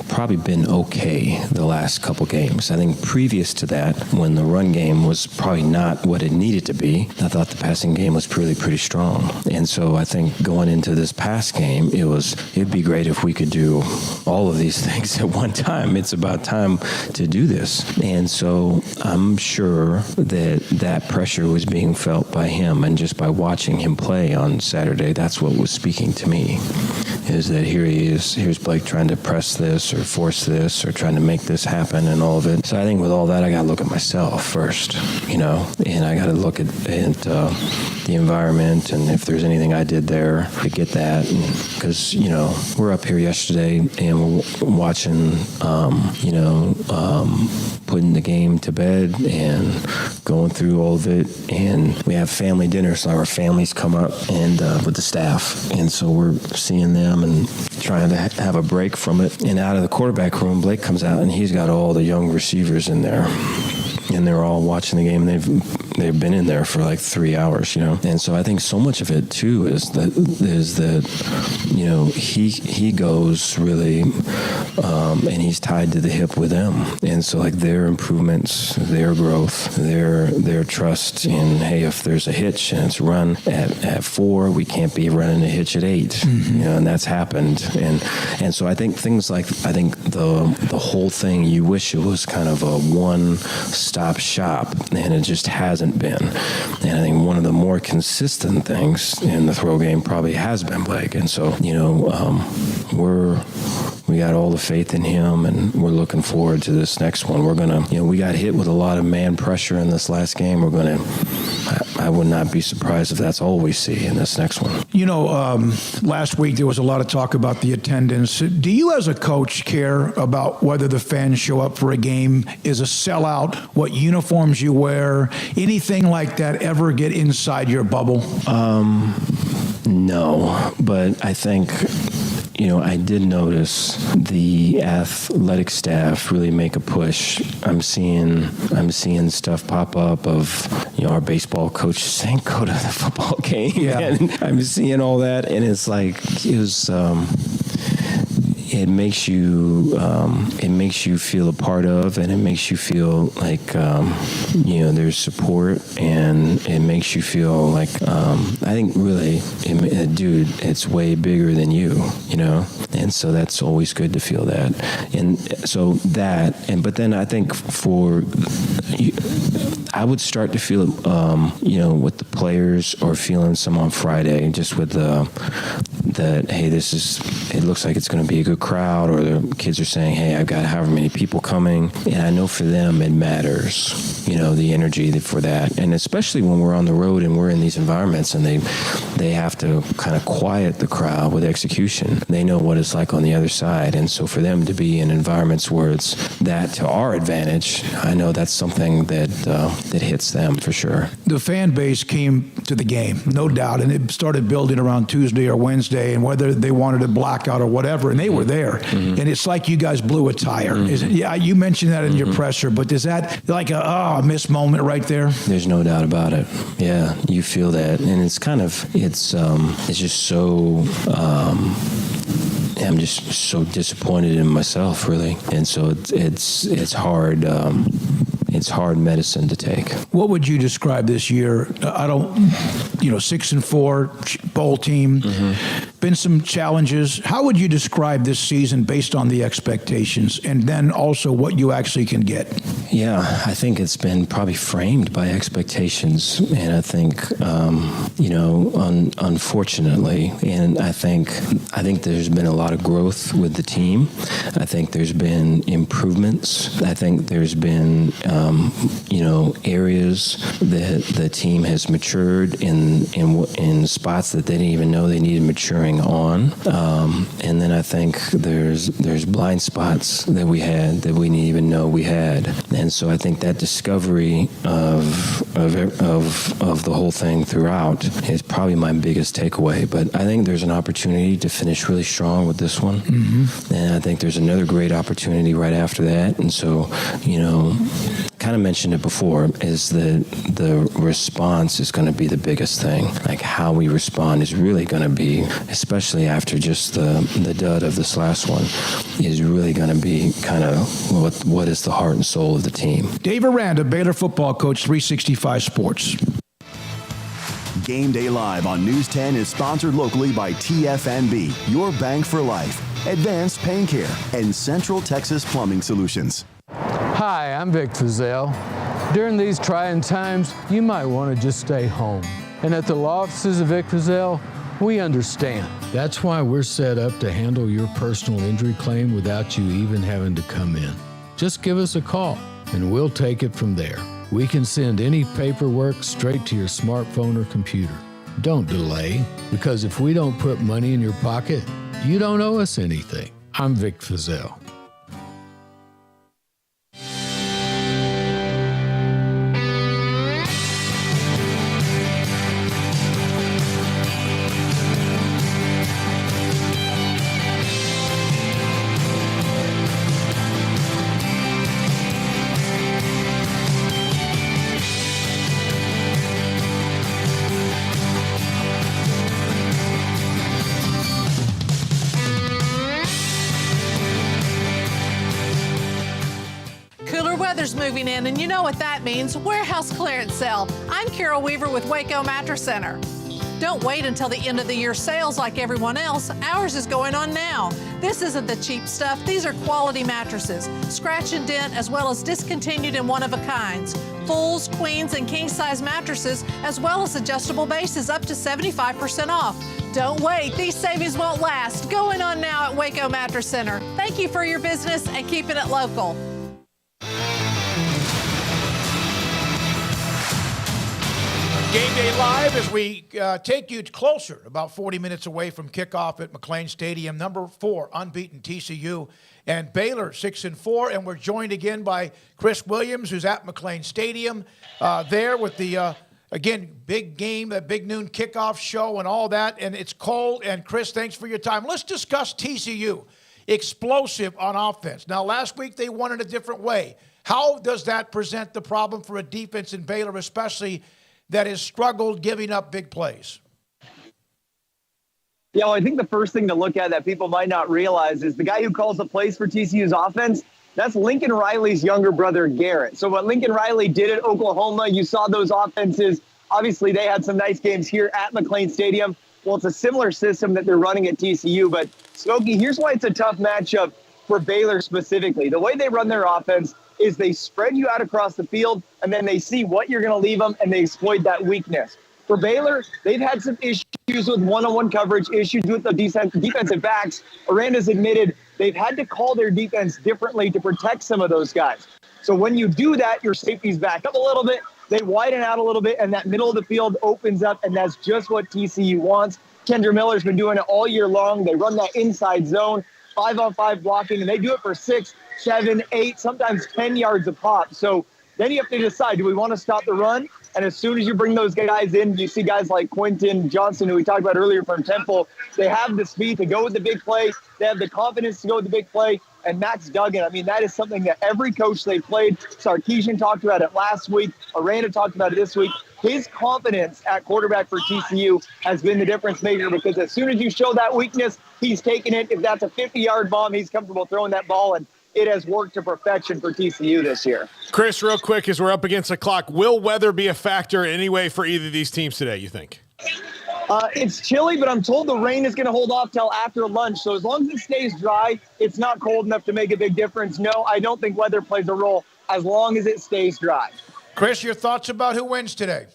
probably been okay the last couple games. I think previous to that, when the run game was probably not what it needed to be, I thought the passing game was pretty strong. And so I think going into this pass game, it'd be great if we could do all of these things at one time. It's about time to do this. And so I'm sure that pressure was being felt by him, and just by watching him play on Saturday, that's what was speaking to me, is that here he is, here's Blake trying to press this or force this or trying to make this happen and all of it. So I think with all that, I got to look at myself first, and I got to look at the environment and if there's anything I did there to get that. Because, we're up here yesterday and we're watching, putting the game to bed and going through all of it. And we have family dinner, so our families come up and with the staff. And so we're seeing them and trying to have a break from it. And out of the quarterback room, Blake comes out and he's got all the young receivers in there. And they're all watching the game. They've been in there for like 3 hours, And so I think so much of it too is that he goes really, and he's tied to the hip with them. And so like their improvements, their growth, their trust in, hey, if there's a hitch and it's run at 4, we can't be running a hitch at 8, mm-hmm. And that's happened. And so I think things like, the whole thing, you wish it was kind of a one-stop shop, and it just hasn't been. And I think one of the more consistent things in the throw game probably has been Blake. And so, we got all the faith in him, and we're looking forward to this next one. We're going to, we got hit with a lot of man pressure in this last game. We're going to, I would not be surprised if that's all we see in this next one. Last week there was a lot of talk about the attendance. Do you as a coach care about whether the fans show up for a game, is a sellout, what uniforms you wear, anything like that ever get inside your bubble? No, but I think, I did notice the athletic staff really make a push. I'm seeing stuff pop up of, our baseball coach saying, go to the football game. Yeah. And I'm seeing all that, and it's like, it was, it makes you feel a part of, and it makes you feel like there's support, and it makes you feel like I think really, dude, it's way bigger than you, and so that's always good to feel that. And so but then I think I would start to feel it, with the players, or feeling some on Friday, just with that, hey, it looks like it's going to be a good crowd, or the kids are saying, hey, I've got however many people coming, and I know for them it matters, the energy for that, and especially when we're on the road and we're in these environments, and they have to kind of quiet the crowd with execution. They know what it's like on the other side, and so for them to be in environments where it's that to our advantage, I know that's something that hits them for sure. The fan base came to the game, no doubt, and it started building around Tuesday or Wednesday, and whether they wanted a blackout or whatever, and they were there. And it's like you guys blew a tire. Yeah, you mentioned that in your presser, but is that like a missed moment right there? There's no doubt about it. Yeah, you feel that, and it's kind of it's just so. I'm just so disappointed in myself, really, and so it's hard. It's hard medicine to take. What would you describe this year? 6-4 bowl team. Been some challenges. How would you describe this season based on the expectations, and then also what you actually can get? Yeah, I think it's been probably framed by expectations, and I think unfortunately, and I think there's been a lot of growth with the team. I think there's been improvements. I think there's been areas that the team has matured in spots that they didn't even know they needed maturing on. And then I think there's blind spots that we had that we didn't even know we had. And so I think that discovery of the whole thing throughout is probably my biggest takeaway. But I think there's an opportunity to finish really strong with this one. And I think there's another great opportunity right after that. And so, kind of mentioned it before, is the response is going to be the biggest thing. Like how we respond is really going to be, especially after just the dud of this last one, is really going to be kind of what is the heart and soul of the team. Dave Aranda, Baylor football coach, 365 Sports. Game Day Live on News 10 is sponsored locally by TFNB, your bank for life, Advanced Pain Care, and Central Texas Plumbing Solutions. Hi, I'm Vic Fazell. During these trying times, you might want to just stay home. And at the law offices of Vic Fazell, we understand. That's why we're set up to handle your personal injury claim without you even having to come in. Just give us a call, and we'll take it from there. We can send any paperwork straight to your smartphone or computer. Don't delay, because if we don't put money in your pocket, you don't owe us anything. I'm Vic Fazell. Moving in, and you know what that means. Warehouse clearance sale. I'm Carol Weaver with Waco Mattress Center. Don't wait until the end of the year sales like everyone else. Ours is going on now. This isn't the cheap stuff. These are quality mattresses, scratch and dent, as well as discontinued and one-of-a-kinds. Fulls, queens, and king-size mattresses, as well as adjustable bases up to 75% off. Don't wait. These savings won't last. Going on now at Waco Mattress Center. Thank you for your business and keeping it local. Game Day Live as we take you closer, about 40 minutes away from kickoff at McLean Stadium. Number 4, unbeaten TCU, and Baylor 6-4. And we're joined again by Chris Williams, who's at McLean Stadium there with the, again, big game, that big noon kickoff show and all that. And it's cold. And Chris, thanks for your time. Let's discuss TCU. Explosive on offense. Now, last week they won in a different way. How does that present the problem for a defense in Baylor, especially that has struggled giving up big plays? Yeah, well, I think the first thing to look at that people might not realize is the guy who calls the plays for TCU's offense, that's Lincoln Riley's younger brother, Garrett. So what Lincoln Riley did at Oklahoma, you saw those offenses. Obviously, they had some nice games here at McLean Stadium. Well, it's a similar system that they're running at TCU. But, Smokey, here's why it's a tough matchup for Baylor specifically. The way they run their offense is they spread you out across the field, and then they see what you're going to leave them, and they exploit that weakness. For Baylor, they've had some issues with one-on-one coverage, issues with the defensive backs. Aranda's admitted they've had to call their defense differently to protect some of those guys. So when you do that, your safeties back up a little bit, they widen out a little bit, and that middle of the field opens up, and that's just what TCU wants. Kendra Miller's been doing it all year long. They run that inside zone, 5-on-5 blocking, and they do it for 6, 7, 8, sometimes 10 yards a pop. So then you have to decide, do we want to stop the run? And as soon as you bring those guys in, you see guys like Quentin Johnson, who we talked about earlier from Temple. They have the speed to go with the big play. They have the confidence to go with the big play. And Max Duggan, I mean, that is something that every coach they played, Sarkisian talked about it last week, Aranda talked about it this week. His confidence at quarterback for TCU has been the difference maker, because as soon as you show that weakness, he's taking it. If that's a 50-yard bomb, he's comfortable throwing that ball, and it has worked to perfection for TCU this year. Chris, real quick, as we're up against the clock, will weather be a factor in any way for either of these teams today, you think? It's chilly, but I'm told the rain is going to hold off till after lunch. So as long as it stays dry, it's not cold enough to make a big difference. No, I don't think weather plays a role as long as it stays dry. Chris, your thoughts about who wins today?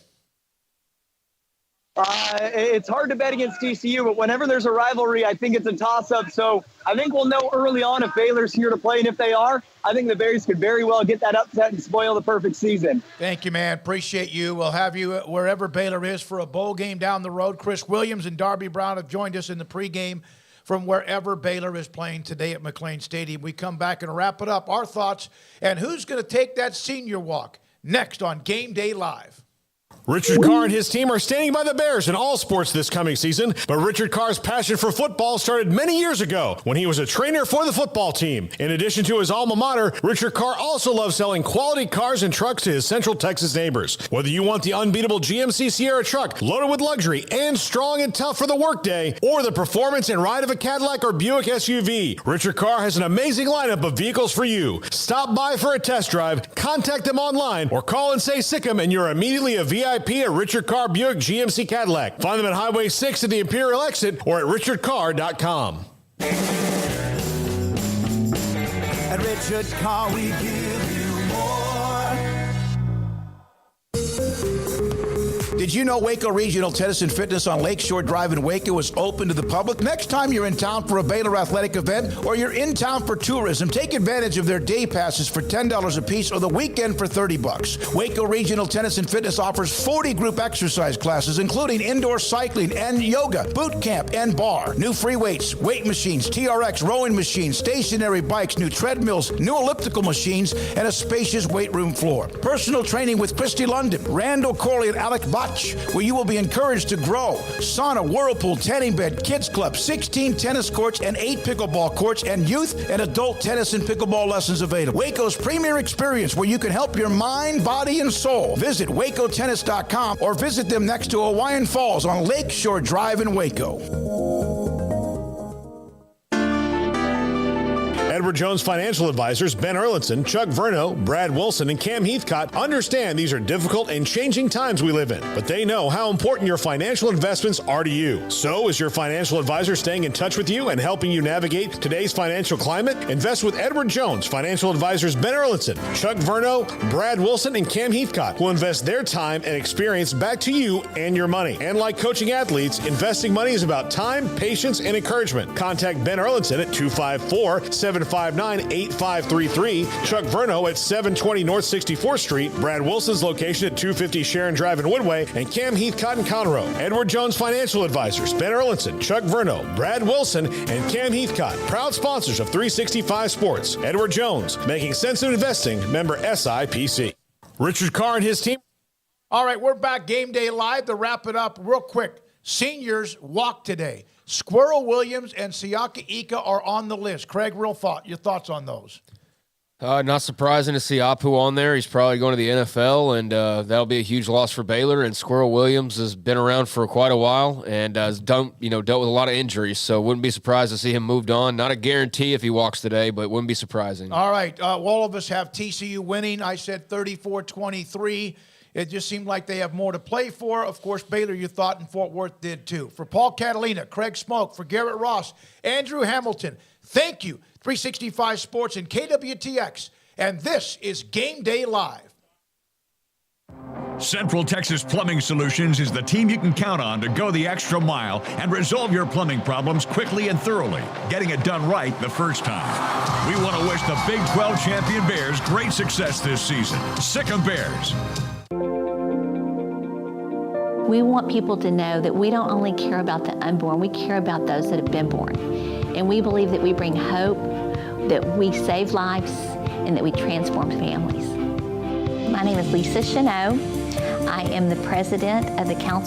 It's hard to bet against TCU, but whenever there's a rivalry, I think it's a toss-up. So I think we'll know early on if Baylor's here to play, and if they are, I think the Bears could very well get that upset and spoil the perfect season. Thank you, man. Appreciate you. We'll have you wherever Baylor is for a bowl game down the road. Chris Williams and Darby Brown have joined us in the pregame from wherever Baylor is playing today at McLean Stadium. We come back and wrap it up. Our thoughts and who's going to take that senior walk next on Game Day Live. Richard Carr and his team are standing by the Bears in all sports this coming season, but Richard Carr's passion for football started many years ago when he was a trainer for the football team. In addition to his alma mater, Richard Carr also loves selling quality cars and trucks to his Central Texas neighbors. Whether you want the unbeatable GMC Sierra truck loaded with luxury and strong and tough for the workday, or the performance and ride of a Cadillac or Buick SUV, Richard Carr has an amazing lineup of vehicles for you. Stop by for a test drive, contact them online, or call and say sick 'em, and you're immediately a VIP at Richard Carr Buick GMC Cadillac. Find them at Highway 6 at the Imperial Exit or at richardcarr.com. At Richard Carr, we give you more. Did you know Waco Regional Tennis and Fitness on Lakeshore Drive in Waco is open to the public? Next time you're in town for a Baylor athletic event or you're in town for tourism, take advantage of their day passes for $10 a piece or the weekend for $30. Waco Regional Tennis and Fitness offers 40 group exercise classes, including indoor cycling and yoga, boot camp, and bar. New free weights, weight machines, TRX rowing machines, stationary bikes, new treadmills, new elliptical machines, and a spacious weight room floor. Personal training with Christy London, Randall Corley, and Alec Botch, where you will be encouraged to grow. Sauna, whirlpool, tanning bed, kids club, 16 tennis courts, and 8 pickleball courts, and youth and adult tennis and pickleball lessons available. Waco's premier experience where you can help your mind, body, and soul. Visit wacotennis.com or visit them next to Hawaiian Falls on Lakeshore Drive in Waco. Edward Jones Financial Advisors Ben Erlinson, Chuck Verno, Brad Wilson, and Cam Heathcott understand these are difficult and changing times we live in, but they know how important your financial investments are to you. So is your financial advisor staying in touch with you and helping you navigate today's financial climate? Invest with Edward Jones Financial Advisors Ben Erlinson, Chuck Verno, Brad Wilson, and Cam Heathcott, who invest their time and experience back to you and your money. And like coaching athletes, investing money is about time, patience, and encouragement. Contact Ben Erlinson at 254-759-8533, Chuck Verno at 720 North 64th Street, Brad Wilson's location at 250 Sharon Drive in Woodway, and Cam Heathcott in Conroe. Edward Jones Financial Advisors, Ben Erlinson, Chuck Verno, Brad Wilson, and Cam Heathcott, proud sponsors of 365 Sports. Edward Jones, making sense of investing, member SIPC. Richard Carr and his team. All right, we're back Game Day Live. To wrap it up real quick, seniors walk today. Squirrel Williams and Siaka Ika are on the list. Craig, your thoughts on those? Not surprising to see Apu on there. He's probably going to the NFL, and that'll be a huge loss for Baylor. And Squirrel Williams has been around for quite a while and has dealt with a lot of injuries. So wouldn't be surprised to see him moved on. Not a guarantee if he walks today, but wouldn't be surprising. All right. All of us have TCU winning. I said 34-23. It just seemed like they have more to play for. Of course, Baylor, you thought, and Fort Worth did too. For Paul Catalina, Craig Smoak, for Garrett Ross, Andrew Hamilton, thank you, 365 Sports and KWTX. And this is Game Day Live. Central Texas Plumbing Solutions is the team you can count on to go the extra mile and resolve your plumbing problems quickly and thoroughly, getting it done right the first time. We want to wish the Big 12 champion Bears great success this season. Sic 'em Bears. We want people to know that we don't only care about the unborn, we care about those that have been born. And we believe that we bring hope, that we save lives, and that we transform families. My name is Lisa Cheneau. I am the president of the Council